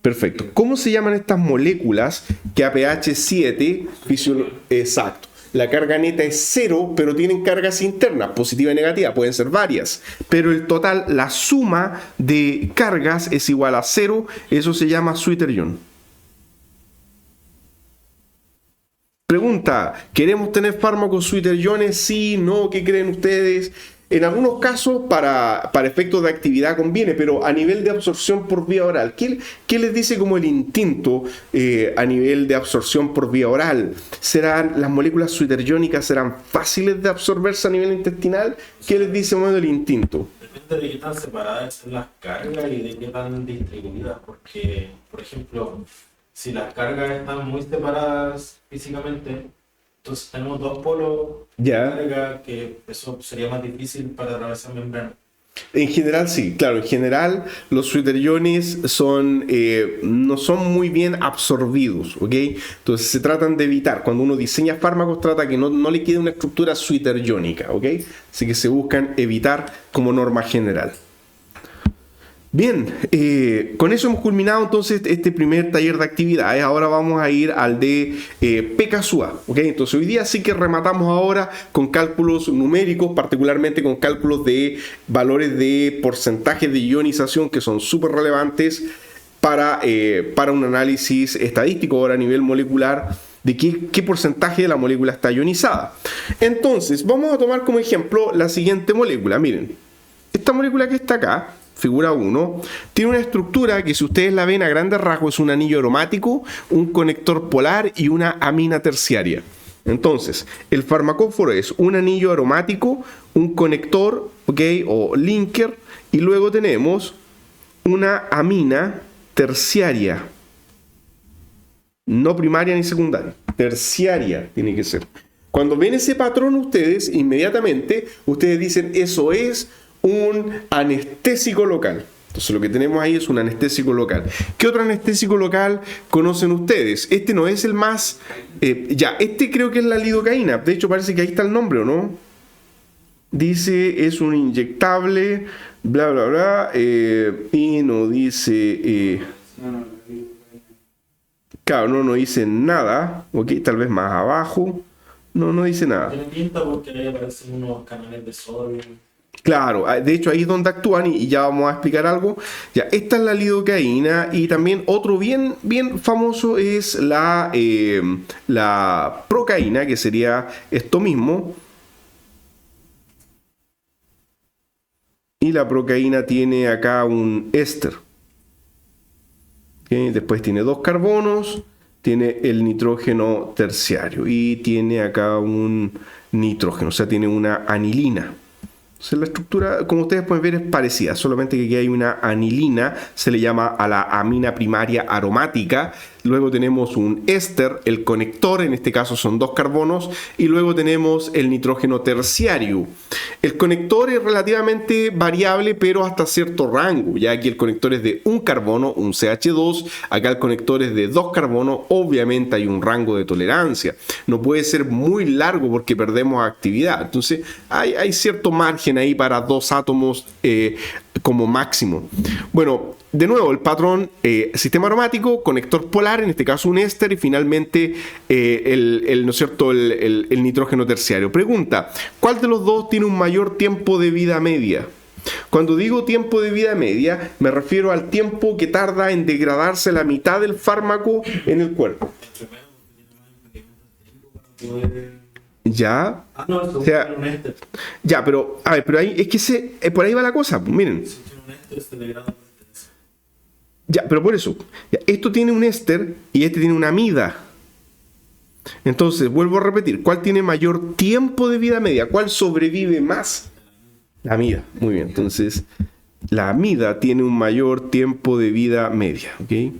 Perfecto. ¿Cómo se llaman estas moléculas que a pH 7 exacto? La carga neta es 0, pero tienen cargas internas, positiva y negativa, pueden ser varias. Pero el total, la suma de cargas es igual a 0, eso se llama Sweeter-ion. Pregunta, ¿queremos tener fármacos Sweeter-iones? Sí, no, ¿qué creen ustedes? En algunos casos, para efectos de actividad conviene, pero a nivel de absorción por vía oral, ¿qué les dice como el instinto a nivel de absorción por vía oral? ¿Las moléculas Sweeter-iónicas serán fáciles de absorberse a nivel intestinal? ¿Qué les dice como el instinto? Depende de qué tan separadas están las cargas y de qué tan distribuidas, porque, por ejemplo, si las cargas están muy separadas físicamente, entonces tenemos dos polos de carga que eso sería más difícil para atravesar membrana. En general sí, claro, en general los Sweeter-iones no son muy bien absorbidos, ¿ok? Entonces se tratan de evitar, cuando uno diseña fármacos trata que no le quede una estructura Sweeter-iónica, ¿ok? Así que se buscan evitar como norma general. Bien, con eso hemos culminado entonces este primer taller de actividades. Ahora vamos a ir al de PKSUA, ¿ok? Entonces hoy día sí que rematamos ahora con cálculos numéricos, particularmente con cálculos de valores de porcentajes de ionización que son súper relevantes para un análisis estadístico ahora a nivel molecular de qué porcentaje de la molécula está ionizada. Entonces, vamos a tomar como ejemplo la siguiente molécula. Miren, esta molécula que está acá, figura 1, tiene una estructura que si ustedes la ven a grandes rasgos es un anillo aromático, un conector polar y una amina terciaria. Entonces, el farmacóforo es un anillo aromático, un conector, ¿ok? O linker, y luego tenemos una amina terciaria. No primaria ni secundaria, terciaria tiene que ser. Cuando ven ese patrón ustedes, inmediatamente, ustedes dicen, eso es un anestésico local. Entonces lo que tenemos ahí es un anestésico local. ¿Qué otro anestésico local conocen ustedes? Este no es el más... este creo que es la lidocaína. De hecho parece que ahí está el nombre, ¿o no? Dice, es un inyectable, bla, bla, bla, y no dice... claro, no dice nada. Ok, tal vez más abajo. No dice nada. Tiene pinta porque ahí aparecen unos canales de sodio. Claro, de hecho ahí es donde actúan y ya vamos a explicar algo. Ya, esta es la lidocaína y también otro bien famoso es la procaína, que sería esto mismo. Y la procaína tiene acá un éster. ¿Okay? Después tiene 2 carbonos, tiene el nitrógeno terciario y tiene acá un nitrógeno, o sea, tiene una anilina. Entonces la estructura, como ustedes pueden ver, es parecida, solamente que aquí hay una anilina, se le llama a la amina primaria aromática. Luego tenemos un éster, el conector, en este caso son 2 carbonos, y luego tenemos el nitrógeno terciario. El conector es relativamente variable, pero hasta cierto rango. Ya aquí el conector es de un carbono, un CH2. Acá el conector es de 2 carbonos. Obviamente hay un rango de tolerancia. No puede ser muy largo porque perdemos actividad. Entonces hay cierto margen ahí para 2 átomos como máximo. Bueno, de nuevo, el patrón sistema aromático, conector polar, en este caso un éster, y finalmente ¿no es cierto? el nitrógeno terciario. Pregunta, ¿cuál de los dos tiene un mayor tiempo de vida media? Cuando digo tiempo de vida media, me refiero al tiempo que tarda en degradarse la mitad del fármaco en el cuerpo. Ya. No, eso O sea, un éster. ya, pero a ver, pero ahí es que por ahí va la cosa. Pues, miren. Si tiene un éster, se degrada por eso. Ya, pero por eso, ya, esto tiene un éster y este tiene una amida. Entonces, vuelvo a repetir, ¿cuál tiene mayor tiempo de vida media? ¿Cuál sobrevive más? La amida. Muy bien, entonces, la amida tiene un mayor tiempo de vida media, ¿ok?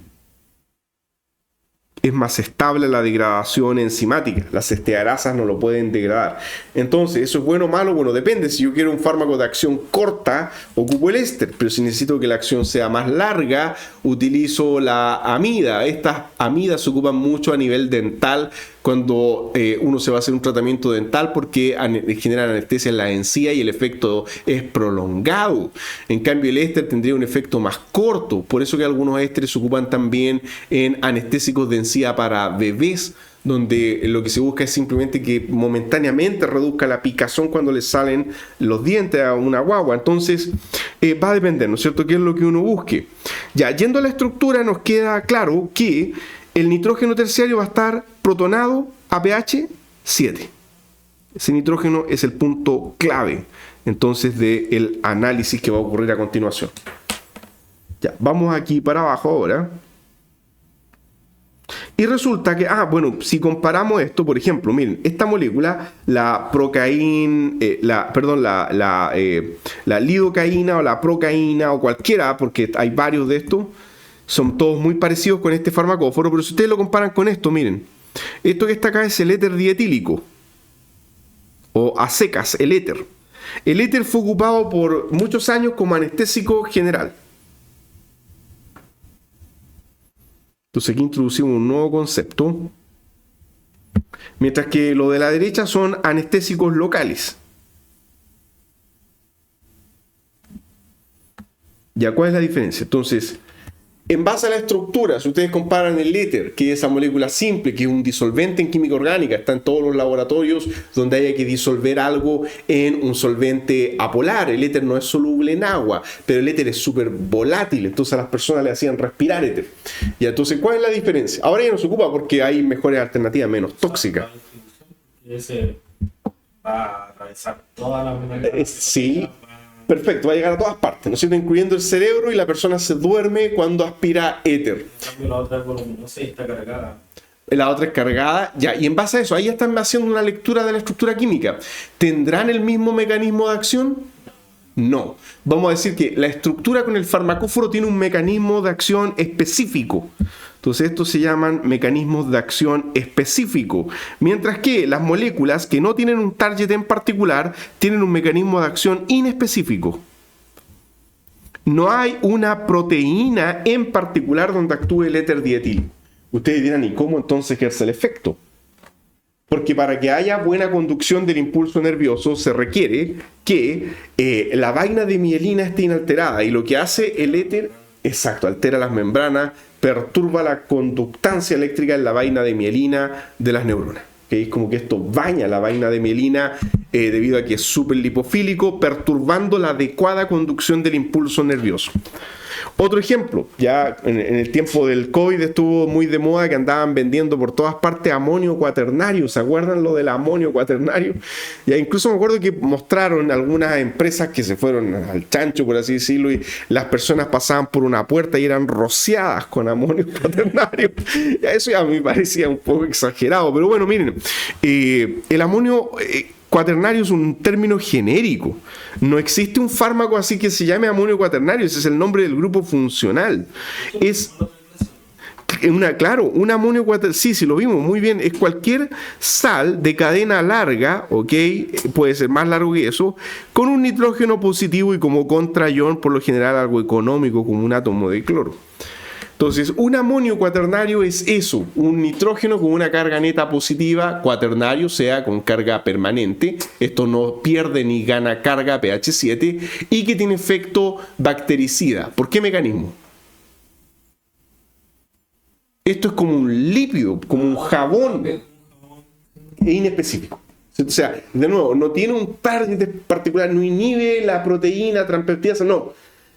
Es más estable la degradación enzimática. Las estearasas no lo pueden degradar. Entonces, ¿eso es bueno o malo? Bueno, depende. Si yo quiero un fármaco de acción corta, ocupo el éster. Pero si necesito que la acción sea más larga, utilizo la amida. Estas amidas se ocupan mucho a nivel dental cuando uno se va a hacer un tratamiento dental porque generan anestesia en la encía y el efecto es prolongado. En cambio, el éster tendría un efecto más corto. Por eso que algunos ésteres se ocupan también en anestésicos de encía para bebés, donde lo que se busca es simplemente que momentáneamente reduzca la picazón cuando le salen los dientes a una guagua. Entonces, va a depender, ¿no es cierto?, qué es lo que uno busque. Ya, yendo a la estructura, nos queda claro que el nitrógeno terciario va a estar protonado a pH 7. Ese nitrógeno es el punto clave, entonces, del análisis que va a ocurrir a continuación. Ya, vamos aquí para abajo ahora. Y resulta que, bueno, si comparamos esto, por ejemplo, miren, esta molécula, la la lidocaína o la procaína o cualquiera, porque hay varios de estos, son todos muy parecidos con este farmacóforo, pero si ustedes lo comparan con esto, miren, esto que está acá es el éter dietílico, o a secas, el éter. El éter fue ocupado por muchos años como anestésico general. Entonces aquí introducimos un nuevo concepto. Mientras que lo de la derecha son anestésicos locales. ¿Ya cuál es la diferencia? Entonces, en base a la estructura, si ustedes comparan el éter, que es esa molécula simple, que es un disolvente en química orgánica, está en todos los laboratorios donde haya que disolver algo en un solvente apolar. El éter no es soluble en agua, pero el éter es súper volátil, entonces a las personas le hacían respirar éter. Y entonces, ¿cuál es la diferencia? Ahora ya no se ocupa porque hay mejores alternativas, menos tóxicas. Ese va a atravesar toda la molécula. Sí. Perfecto, va a llegar a todas partes, ¿no es cierto? Incluyendo el cerebro, y la persona se duerme cuando aspira éter. En cambio, la otra, no sé, está cargada. La otra es cargada, ya, y en base a eso, ahí ya están haciendo una lectura de la estructura química. ¿Tendrán el mismo mecanismo de acción? No. Vamos a decir que la estructura con el farmacóforo tiene un mecanismo de acción específico. Entonces estos se llaman mecanismos de acción específico. Mientras que las moléculas que no tienen un target en particular tienen un mecanismo de acción inespecífico. No hay una proteína en particular donde actúe el éter dietil. Ustedes dirán, ¿y cómo entonces ejerce el efecto? Porque para que haya buena conducción del impulso nervioso se requiere que la vaina de mielina esté inalterada. Y lo que hace el éter, exacto, altera las membranas, perturba la conductancia eléctrica en la vaina de mielina de las neuronas. ¿Okay? Es como que esto baña la vaina de mielina debido a que es súper lipofílico, perturbando la adecuada conducción del impulso nervioso. Otro ejemplo, ya en el tiempo del COVID estuvo muy de moda que andaban vendiendo por todas partes amonio cuaternario. ¿Se acuerdan lo del amonio cuaternario? Ya incluso me acuerdo que mostraron algunas empresas que se fueron al chancho, por así decirlo, y las personas pasaban por una puerta y eran rociadas con amonio cuaternario. Ya eso ya me parecía un poco exagerado, pero bueno, miren, el amonio cuaternario es un término genérico. No existe un fármaco así que se llame amonio cuaternario. Ese es el nombre del grupo funcional. Claro, un amonio cuaternario, sí, lo vimos muy bien, es cualquier sal de cadena larga, ¿ok? Puede ser más largo que eso, con un nitrógeno positivo y como contraión, por lo general algo económico, como un átomo de cloro. Entonces, un amonio cuaternario es eso, un nitrógeno con una carga neta positiva, cuaternario, o sea, con carga permanente. Esto no pierde ni gana carga pH 7 y que tiene efecto bactericida. ¿Por qué mecanismo? Esto es como un lípido, como un jabón inespecífico. O sea, de nuevo, no tiene un target particular, no inhibe la proteína transcriptasa, no,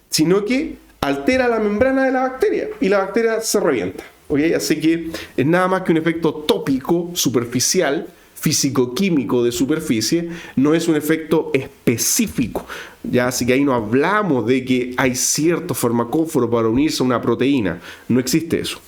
sino que altera la membrana de la bacteria y la bacteria se revienta. ¿Okay? Así que es nada más que un efecto tópico, superficial, físico-químico de superficie, no es un efecto específico. ¿Ya? Así que ahí no hablamos de que hay cierto farmacóforo para unirse a una proteína. No existe eso.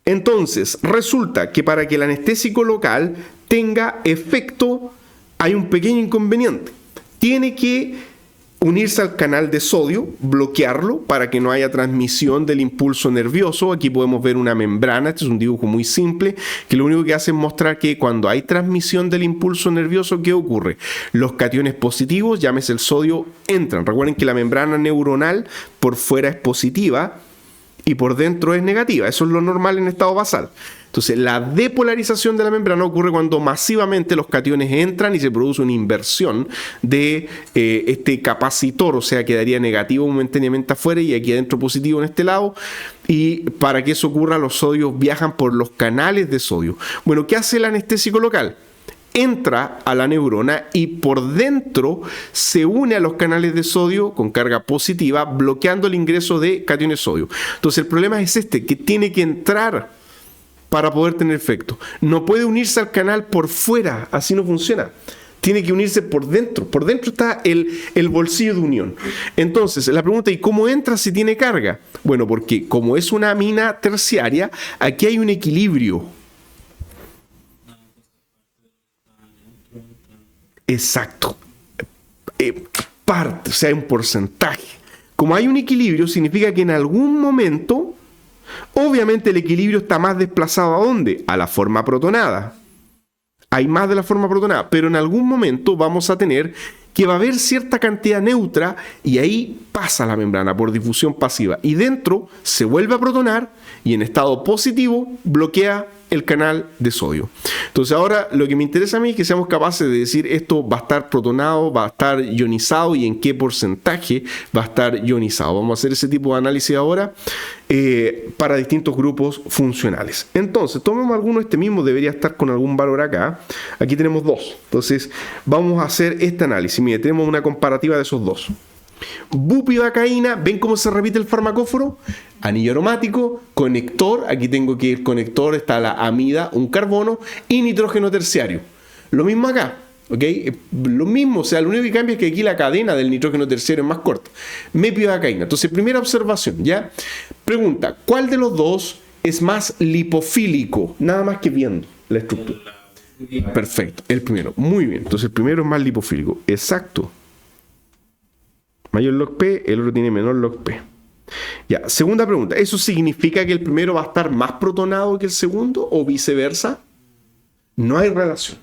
Entonces, resulta que para que el anestésico local tenga efecto, hay un pequeño inconveniente. Tiene que unirse al canal de sodio, bloquearlo para que no haya transmisión del impulso nervioso. Aquí podemos ver una membrana, este es un dibujo muy simple, que lo único que hace es mostrar que cuando hay transmisión del impulso nervioso, ¿qué ocurre? Los cationes positivos, llámese el sodio, entran. Recuerden que la membrana neuronal por fuera es positiva y por dentro es negativa. Eso es lo normal en estado basal. Entonces, la depolarización de la membrana ocurre cuando masivamente los cationes entran y se produce una inversión de este capacitor, o sea, quedaría negativo momentáneamente afuera y aquí adentro positivo en este lado. Y para que eso ocurra, los sodios viajan por los canales de sodio. Bueno, ¿qué hace el anestésico local? Entra a la neurona y por dentro se une a los canales de sodio con carga positiva, bloqueando el ingreso de cationes sodio. Entonces, el problema es este, que tiene que entrar para poder tener efecto. No puede unirse al canal por fuera, así no funciona. Tiene que unirse por dentro. Por dentro está el bolsillo de unión. Entonces, la pregunta, ¿y cómo entra si tiene carga? Bueno, porque como es una amina terciaria, aquí hay un equilibrio. Exacto. Parte, o sea, un porcentaje. Como hay un equilibrio, significa que en algún momento, obviamente el equilibrio está más desplazado ¿a dónde? A la forma protonada. Hay más de la forma protonada, pero en algún momento vamos a tener que va a haber cierta cantidad neutra y ahí pasa la membrana por difusión pasiva y dentro se vuelve a protonar y en estado positivo bloquea el canal de sodio. Entonces ahora lo que me interesa a mí es que seamos capaces de decir esto va a estar protonado, va a estar ionizado y en qué porcentaje va a estar ionizado. Vamos a hacer ese tipo de análisis ahora para distintos grupos funcionales. Entonces tomemos alguno, este mismo debería estar con algún valor acá. Aquí tenemos dos. Entonces vamos a hacer este análisis. Mire, tenemos una comparativa de esos dos. Bupivacaína, ¿ven cómo se repite el farmacóforo? Anillo aromático, conector, aquí tengo que el conector está la amida, un carbono y nitrógeno terciario. Lo mismo acá, ¿ok? Lo mismo, o sea, lo único que cambia es que aquí la cadena del nitrógeno terciario es más corta. Mepivacaína. Entonces, primera observación, ¿ya? Pregunta, ¿cuál de los dos es más lipofílico? Nada más que viendo la estructura. Perfecto, el primero, muy bien. Entonces, el primero es más lipofílico, exacto. Mayor log P, el otro tiene menor log P. Ya, segunda pregunta. ¿Eso significa que el primero va a estar más protonado que el segundo o viceversa? No hay relación.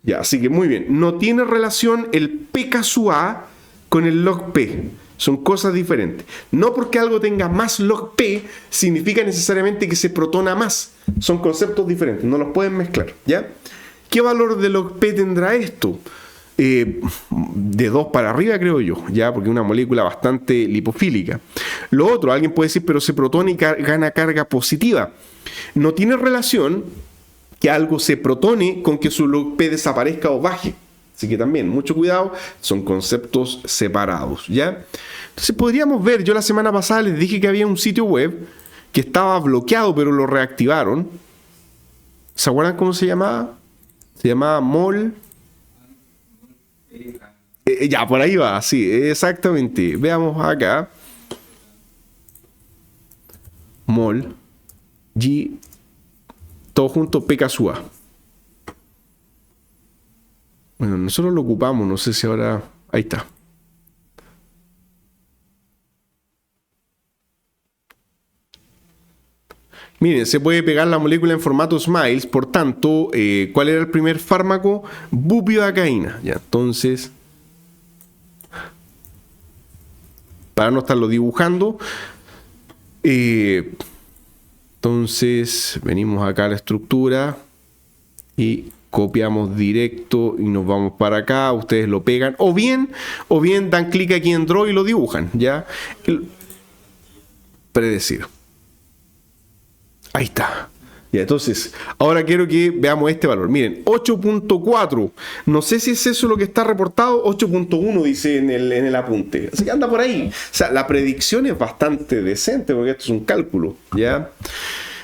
Ya, así que muy bien. No tiene relación el pKa con el log P. Son cosas diferentes. No porque algo tenga más log P significa necesariamente que se protona más. Son conceptos diferentes. No los pueden mezclar. ¿Ya? ¿Qué valor de log P tendrá esto? De 2 para arriba creo yo, ya, porque es una molécula bastante lipofílica. Lo otro, alguien puede decir, pero se protona y gana carga positiva. No tiene relación que algo se protone con que su log P desaparezca o baje. Así que también, mucho cuidado, son conceptos separados, ¿ya? Entonces podríamos ver, yo la semana pasada les dije que había un sitio web que estaba bloqueado, pero lo reactivaron. ¿Se acuerdan cómo se llamaba? Se llamaba MOL. Ya, por ahí va, sí, exactamente. Veamos acá. Mol G, todo junto, pKa. Bueno, nosotros lo ocupamos, no sé si ahora... Ahí está. Miren, se puede pegar la molécula en formato SMILES, por tanto, ¿cuál era el primer fármaco? Bupivacaína. Ya, entonces, para no estarlo dibujando, entonces venimos acá a la estructura y copiamos directo y nos vamos para acá, ustedes lo pegan, o bien dan clic aquí en Draw y lo dibujan, ¿ya? Predecir. Ahí está. Ya, entonces, ahora quiero que veamos este valor. Miren, 8.4. No sé si es eso lo que está reportado. 8.1 dice en el apunte. Así que anda por ahí. O sea, la predicción es bastante decente porque esto es un cálculo, ¿ya?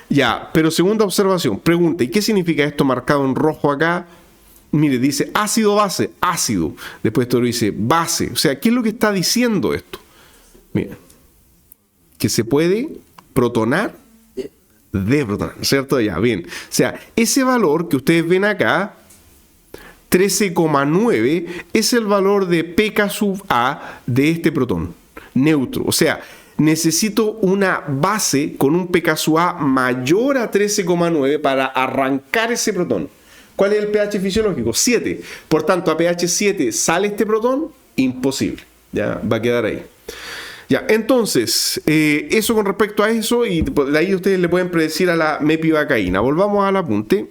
Ya, pero segunda observación. Pregunta, ¿y qué significa esto marcado en rojo acá? Mire, dice ácido-base, ácido. Después esto lo dice base. O sea, ¿qué es lo que está diciendo esto? Miren, que se puede protonar de protonar, ¿cierto? Ya, bien. O sea, ese valor que ustedes ven acá, 13,9, es el valor de pK sub A de este protón neutro. O sea, necesito una base con un pK sub A mayor a 13,9 para arrancar ese protón. ¿Cuál es el pH fisiológico? 7. Por tanto, a pH 7 sale este protón, imposible. Ya va a quedar ahí. Ya, entonces, eso con respecto a eso, y de ahí ustedes le pueden predecir a la mepivacaína. Volvamos al apunte.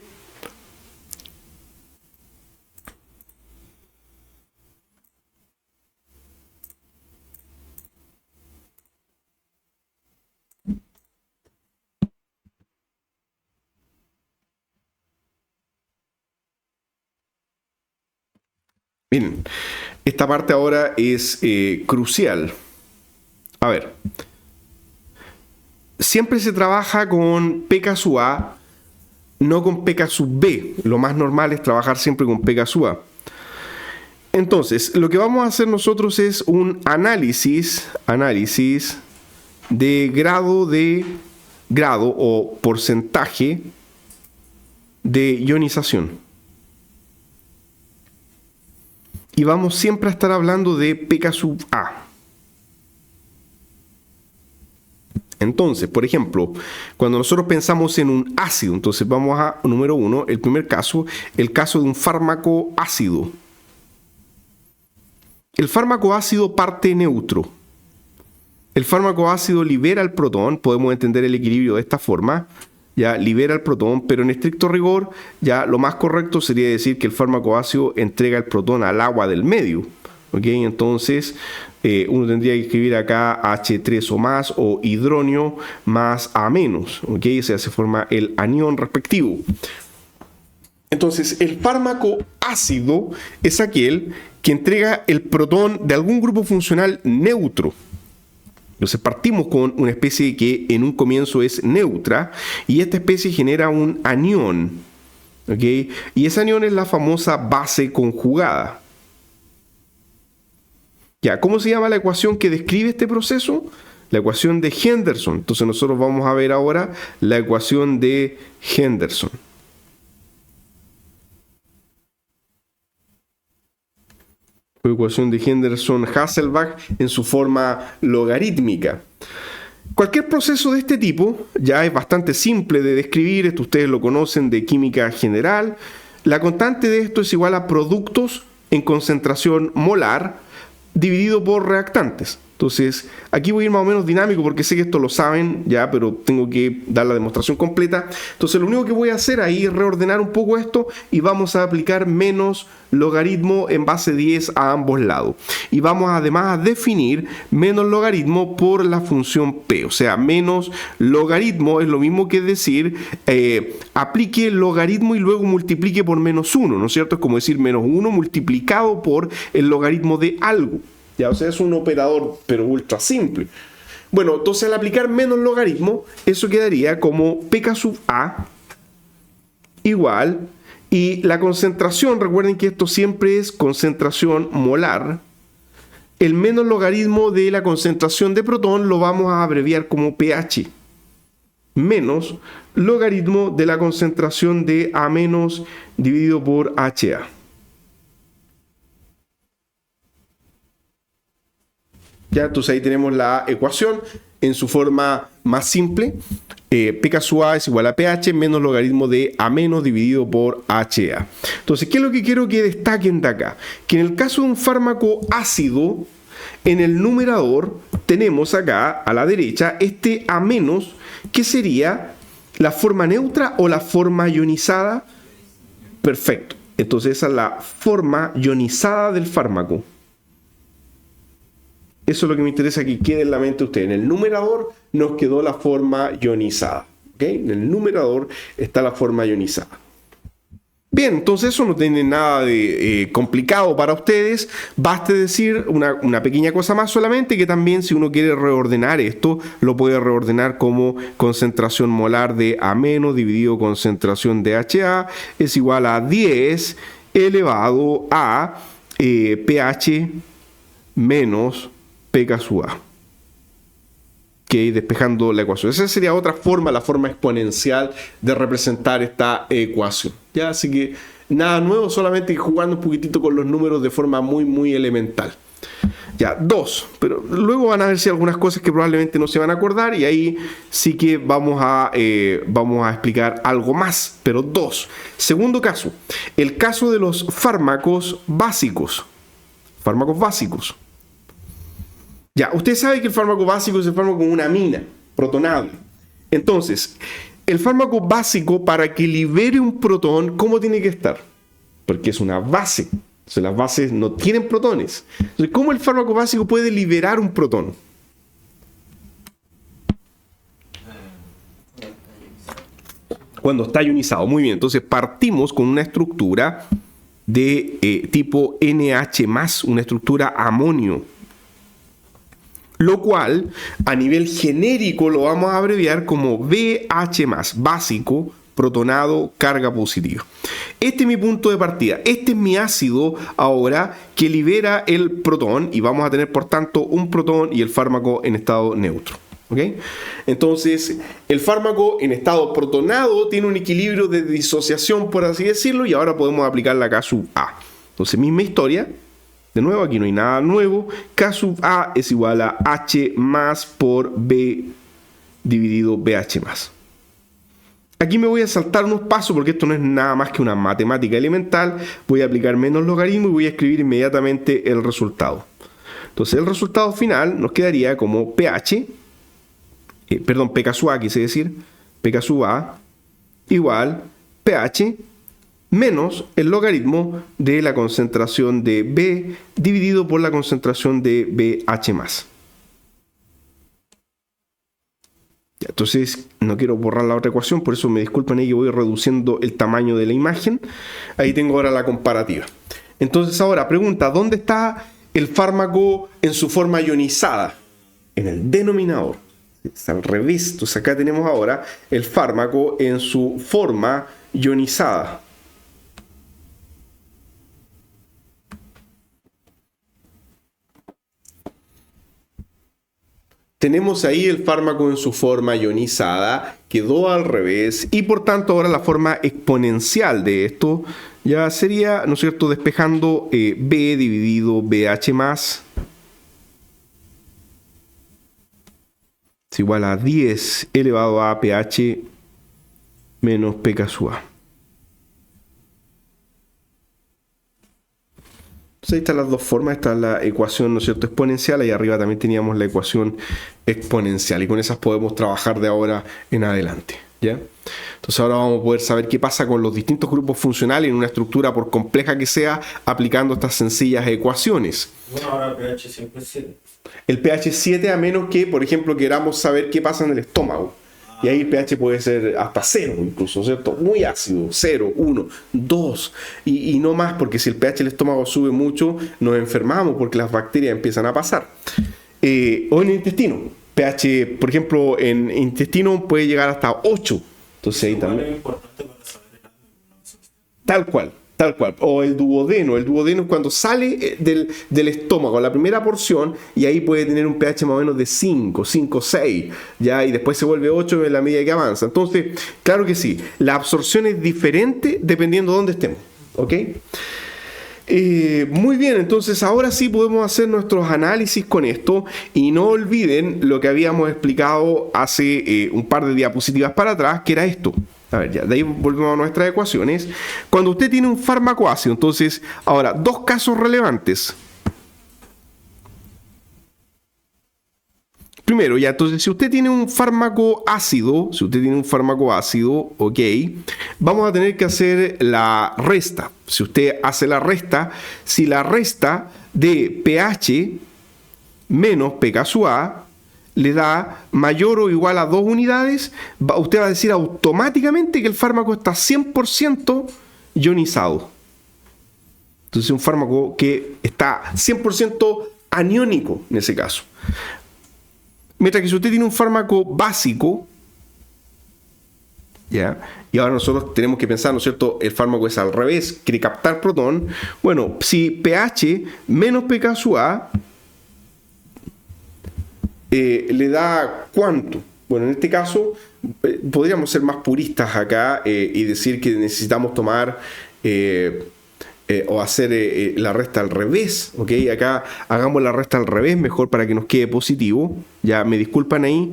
Miren, esta parte ahora es crucial. A ver, siempre se trabaja con pK sub A, no con pK sub B. Lo más normal es trabajar siempre con pK sub A. Entonces, lo que vamos a hacer nosotros es un análisis de grado o porcentaje de ionización. Y vamos siempre a estar hablando de pK sub A. Entonces, por ejemplo, cuando nosotros pensamos en un ácido, entonces vamos a número 1, el primer caso, el caso de un fármaco ácido. El fármaco ácido parte neutro. El fármaco ácido libera el protón, podemos entender el equilibrio de esta forma, ya libera el protón, pero en estricto rigor, ya lo más correcto sería decir que el fármaco ácido entrega el protón al agua del medio. ¿Ok? Entonces, uno tendría que escribir acá H3 o más, o hidronio más A menos. ¿Ok? O sea, se forma el anión respectivo. Entonces, el fármaco ácido es aquel que entrega el protón de algún grupo funcional neutro. Entonces partimos con una especie que en un comienzo es neutra y esta especie genera un anión. ¿Ok? Y ese anión es la famosa base conjugada. Ya, ¿cómo se llama la ecuación que describe este proceso? La ecuación de Henderson. Entonces nosotros vamos a ver ahora la ecuación de Henderson. Ecuación de Henderson-Hasselbalch en su forma logarítmica. Cualquier proceso de este tipo ya es bastante simple de describir, esto ustedes lo conocen de química general. La constante de esto es igual a productos en concentración molar dividido por reactantes. Entonces, aquí voy a ir más o menos dinámico porque sé que esto lo saben ya, pero tengo que dar la demostración completa. Entonces, lo único que voy a hacer ahí es reordenar un poco esto y vamos a aplicar menos logaritmo en base 10 a ambos lados. Y vamos además a definir menos logaritmo por la función P. O sea, menos logaritmo es lo mismo que decir aplique logaritmo y luego multiplique por menos 1, ¿no es cierto? Es como decir menos 1 multiplicado por el logaritmo de algo. Ya, o sea, es un operador, pero ultra simple. Bueno, entonces al aplicar menos logaritmo, eso quedaría como pK sub A igual, y la concentración, recuerden que esto siempre es concentración molar, el menos logaritmo de la concentración de protón lo vamos a abreviar como pH, menos logaritmo de la concentración de A menos dividido por HA. Ya, entonces ahí tenemos la ecuación en su forma más simple, pK sub A es igual a pH menos logaritmo de A menos dividido por HA. Entonces, ¿qué es lo que quiero que destaquen de acá? Que en el caso de un fármaco ácido, en el numerador tenemos acá a la derecha este A menos, que sería la forma neutra o la forma ionizada. Perfecto. Entonces esa es la forma ionizada del fármaco. Eso es lo que me interesa que quede en la mente de ustedes. En el numerador nos quedó la forma ionizada. ¿Okay? En el numerador está la forma ionizada. Bien, entonces eso no tiene nada de complicado para ustedes. Baste decir una pequeña cosa más solamente, que también si uno quiere reordenar esto, lo puede reordenar como concentración molar de A menos dividido concentración de HA es igual a 10 elevado a pH menos pK sub A. Que despejando la ecuación. Esa sería otra forma, la forma exponencial de representar esta ecuación. ¿Ya? Así que nada nuevo, solamente jugando un poquitito con los números de forma muy elemental. Ya, 2. Pero luego van a ver si algunas cosas que probablemente no se van a acordar y ahí sí que vamos a explicar algo más. Pero 2. Segundo caso. El caso de los fármacos básicos. Fármacos básicos. Ya, usted sabe que el fármaco básico es el fármaco con una amina protonable. Entonces, el fármaco básico, para que libere un protón, ¿cómo tiene que estar? Porque es una base. Entonces, las bases no tienen protones. Entonces, ¿cómo el fármaco básico puede liberar un protón? Cuando está ionizado. Muy bien. Entonces, partimos con una estructura de tipo NH+, una estructura amonio. Lo cual, a nivel genérico, lo vamos a abreviar como BH+, básico, protonado, carga positiva. Este es mi punto de partida. Este es mi ácido ahora que libera el protón y vamos a tener, por tanto, un protón y el fármaco en estado neutro. ¿Ok? Entonces, el fármaco en estado protonado tiene un equilibrio de disociación, por así decirlo, y ahora podemos aplicar la K sub A. Entonces, misma historia. De nuevo, aquí no hay nada nuevo. K sub A es igual a H más por B dividido BH más. Aquí me voy a saltar unos pasos porque esto no es nada más que una matemática elemental. Voy a aplicar menos logaritmo y voy a escribir inmediatamente el resultado. Entonces el resultado final nos quedaría como pH, pK sub A quise decir, pK sub A igual pH menos el logaritmo de la concentración de B dividido por la concentración de BH+. Entonces, no quiero borrar la otra ecuación, por eso me disculpan ahí que voy reduciendo el tamaño de la imagen. Ahí tengo ahora la comparativa. Entonces, ahora, pregunta, ¿dónde está el fármaco en su forma ionizada? En el denominador. Es al revés. Entonces, acá tenemos ahora el fármaco en su forma ionizada. Tenemos ahí el fármaco en su forma ionizada, quedó al revés y por tanto ahora la forma exponencial de esto ya sería, ¿no es cierto?, despejando B dividido BH más es igual a 10 elevado a pH menos pK sub A. Ahí están las dos formas, está la ecuación, ¿no es cierto?, exponencial, ahí arriba también teníamos la ecuación exponencial y con esas podemos trabajar de ahora en adelante, ¿ya? Entonces ahora vamos a poder saber qué pasa con los distintos grupos funcionales en una estructura, por compleja que sea, aplicando estas sencillas ecuaciones. Bueno, ahora el pH siempre es 7. El pH es 7 a menos que, por ejemplo, queramos saber qué pasa en el estómago. Y ahí el pH puede ser hasta 0 incluso, ¿cierto? Muy ácido, 0, 1, 2 y no más, porque si el pH del estómago sube mucho, nos enfermamos porque las bacterias empiezan a pasar. O en el intestino, pH, por ejemplo, en intestino puede llegar hasta 8. Entonces ahí también. Es importante para saber tal cual. Tal cual. O el duodeno. El duodeno es cuando sale del estómago, la primera porción, y ahí puede tener un pH más o menos de 5, 6, ¿ya? Y después se vuelve 8 en la medida que avanza. Entonces, claro que sí, la absorción es diferente dependiendo de dónde estemos, ¿ok? Muy bien, entonces ahora sí podemos hacer nuestros análisis con esto y no olviden lo que habíamos explicado hace un par de diapositivas para atrás, que era esto. A ver, ya, de ahí volvemos a nuestras ecuaciones. Cuando usted tiene un fármaco ácido, entonces, ahora, dos casos relevantes. Primero, ya, entonces, si usted tiene un fármaco ácido, ok, vamos a tener que hacer la resta. Si usted hace la resta, si la resta de pH menos pK sub A le da mayor o igual a 2 unidades, usted va a decir automáticamente que el fármaco está 100% ionizado. Entonces, un fármaco que está 100% aniónico en ese caso. Mientras que si usted tiene un fármaco básico, ¿ya? Y ahora nosotros tenemos que pensar, ¿no es cierto? El fármaco es al revés, quiere captar protón. Bueno, si pH menos pK sub A le da ¿cuánto? Bueno, en este caso podríamos ser más puristas acá y decir que necesitamos tomar o hacer la resta al revés, ¿ok? Acá hagamos la resta al revés, mejor para que nos quede positivo. Ya me disculpan ahí,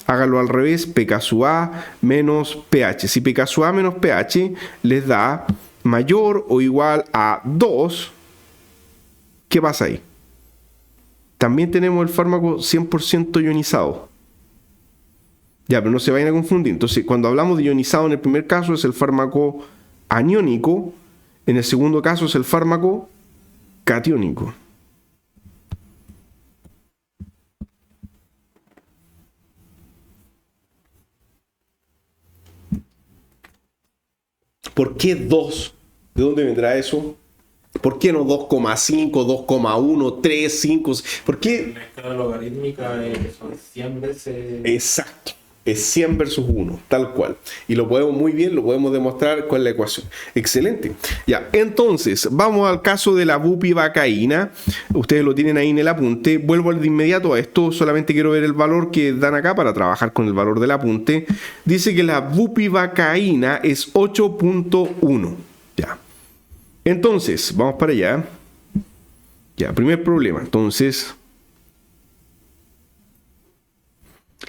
háganlo al revés, pK sub A menos pH. Si pK sub A menos pH les da mayor o igual a 2, ¿qué pasa ahí? También tenemos el fármaco 100% ionizado. Ya, pero no se vayan a confundir. Entonces, cuando hablamos de ionizado en el primer caso es el fármaco aniónico, en el segundo caso es el fármaco catiónico. ¿Por qué 2? ¿De dónde vendrá eso? ¿Por qué no 2,5, 2,1, 3, 5? ¿Por qué? La escala logarítmica son 100 veces. Exacto. Es 100 versus 1, tal cual. Y lo podemos muy bien, lo podemos demostrar con la ecuación. Excelente. Ya, entonces, vamos al caso de la bupivacaína. Ustedes lo tienen ahí en el apunte. Vuelvo de inmediato a esto. Solamente quiero ver el valor que dan acá para trabajar con el valor del apunte. Dice que la bupivacaína es 8.1. Ya. Entonces, vamos para allá. Ya, primer problema. Entonces,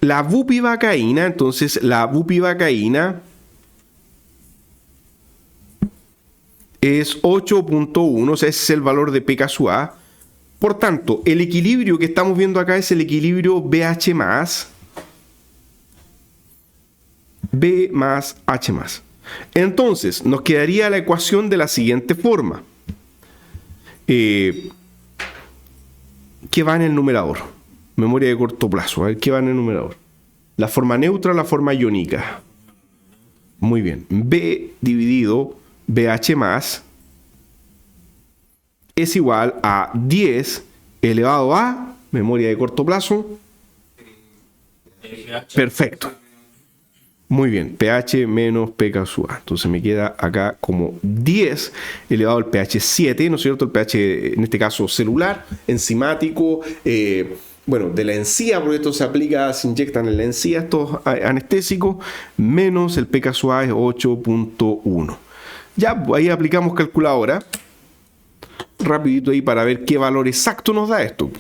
la bupivacaína, entonces la bupivacaína es 8.1, o sea, ese es el valor de pK sub A. Por tanto, el equilibrio que estamos viendo acá es el equilibrio BH más B más H más. Entonces, nos quedaría la ecuación de la siguiente forma. ¿Qué va en el numerador? Memoria de corto plazo. A ver, ¿qué va en el numerador? La forma neutra o la forma iónica. Muy bien. B dividido BH más es igual a 10 elevado a memoria de corto plazo. Perfecto. Muy bien. pH menos pK sub A. Entonces me queda acá como 10 elevado al pH 7, ¿no es cierto? El pH, en este caso, celular, enzimático, bueno, de la encía, porque esto se aplica, se inyectan en la encía estos anestésicos, menos el pK sub A es 8.1. Ya, ahí aplicamos calculadora. Rapidito ahí para ver qué valor exacto nos da esto.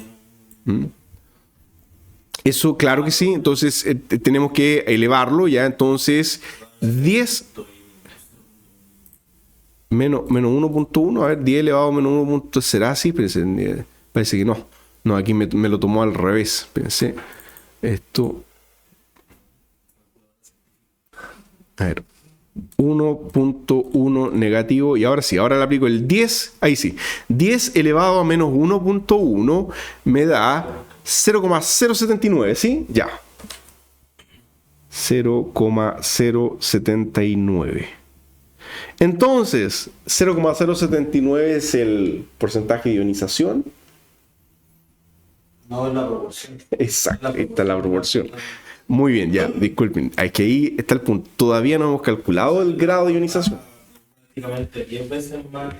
Eso, claro que sí. Entonces, tenemos que elevarlo, ya. Entonces, 10 menos 1.1. A ver, 10 elevado a menos 1. ¿Será así? Parece que no. No, aquí me lo tomó al revés. Pensé. Esto. A ver. 1.1 negativo. Y ahora sí, ahora le aplico el 10. Ahí sí. 10 elevado a menos 1.1 me da 0,079. ¿Sí? Ya. 0,079. Entonces, 0,079 es el porcentaje de ionización. No es la proporción. Exacto, ahí está la proporción. Muy bien, ya, disculpen. Aquí ahí está el punto. Todavía no hemos calculado el grado de ionización. Prácticamente 10 veces más.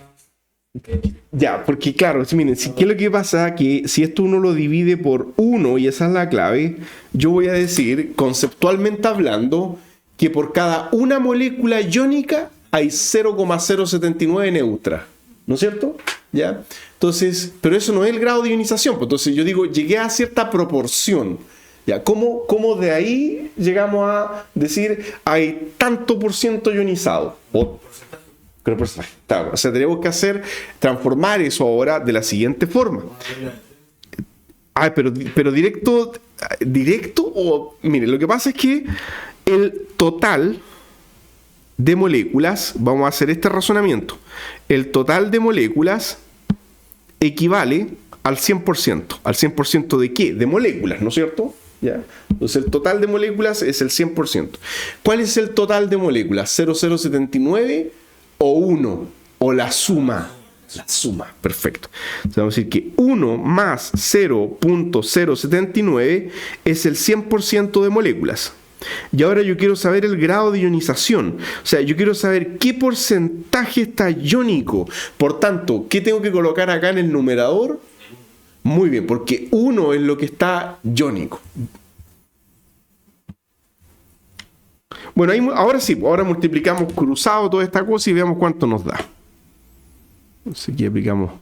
Ya, porque claro, miren, ¿qué es lo que pasa? Que si esto uno lo divide por 1, y esa es la clave, yo voy a decir, conceptualmente hablando, que por cada una molécula iónica hay 0,079 neutra. ¿No es cierto? ¿Ya? Entonces, pero eso no es el grado de ionización. Pues entonces yo digo, llegué a cierta proporción. ¿Ya? ¿Cómo de ahí llegamos a decir hay tanto por ciento ionizado? O sea, tenemos que transformar eso ahora de la siguiente forma. Pero directo o... Mire, lo que pasa es que el total de moléculas, vamos a hacer este razonamiento, el total de moléculas equivale al 100%. ¿Al 100% de qué? De moléculas, ¿no es cierto? ¿Ya? Entonces el total de moléculas es el 100%. ¿Cuál es el total de moléculas? ¿0079 o 1? ¿O la suma? La suma, perfecto. Entonces vamos a decir que 1 más 0.079 es el 100% de moléculas. Y ahora yo quiero saber el grado de ionización. O sea, yo quiero saber qué porcentaje está iónico. Por tanto, ¿qué tengo que colocar acá en el numerador? Muy bien, porque 1 es lo que está iónico. Bueno, ahora sí, ahora multiplicamos cruzado toda esta cosa y veamos cuánto nos da. Entonces aquí aplicamos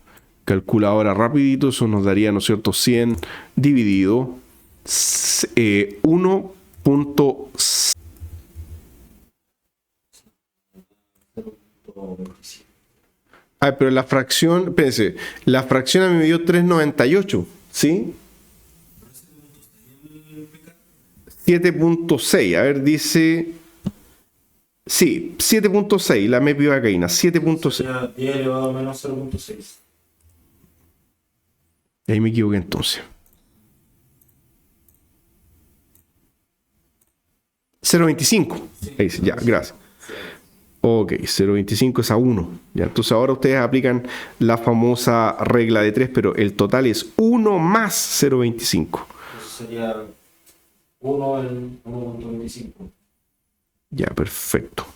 calculadora rapidito, eso nos daría, ¿no es cierto?, 100 dividido 1.6. Pero la fracción, espérense, la fracción a mí me dio 3.98, ¿sí? 7.6, a ver, dice... Sí, 7.6, la mepivacaína, 7.6. 10 elevado a menos 0.6. Ahí me equivoqué entonces. 0.25. Ahí dice, ya, gracias. Ok, 0.25 es a 1. Ya, entonces ahora ustedes aplican la famosa regla de 3, pero el total es 1 más 0.25. Eso sería 1 en 1.25. Ya, perfecto.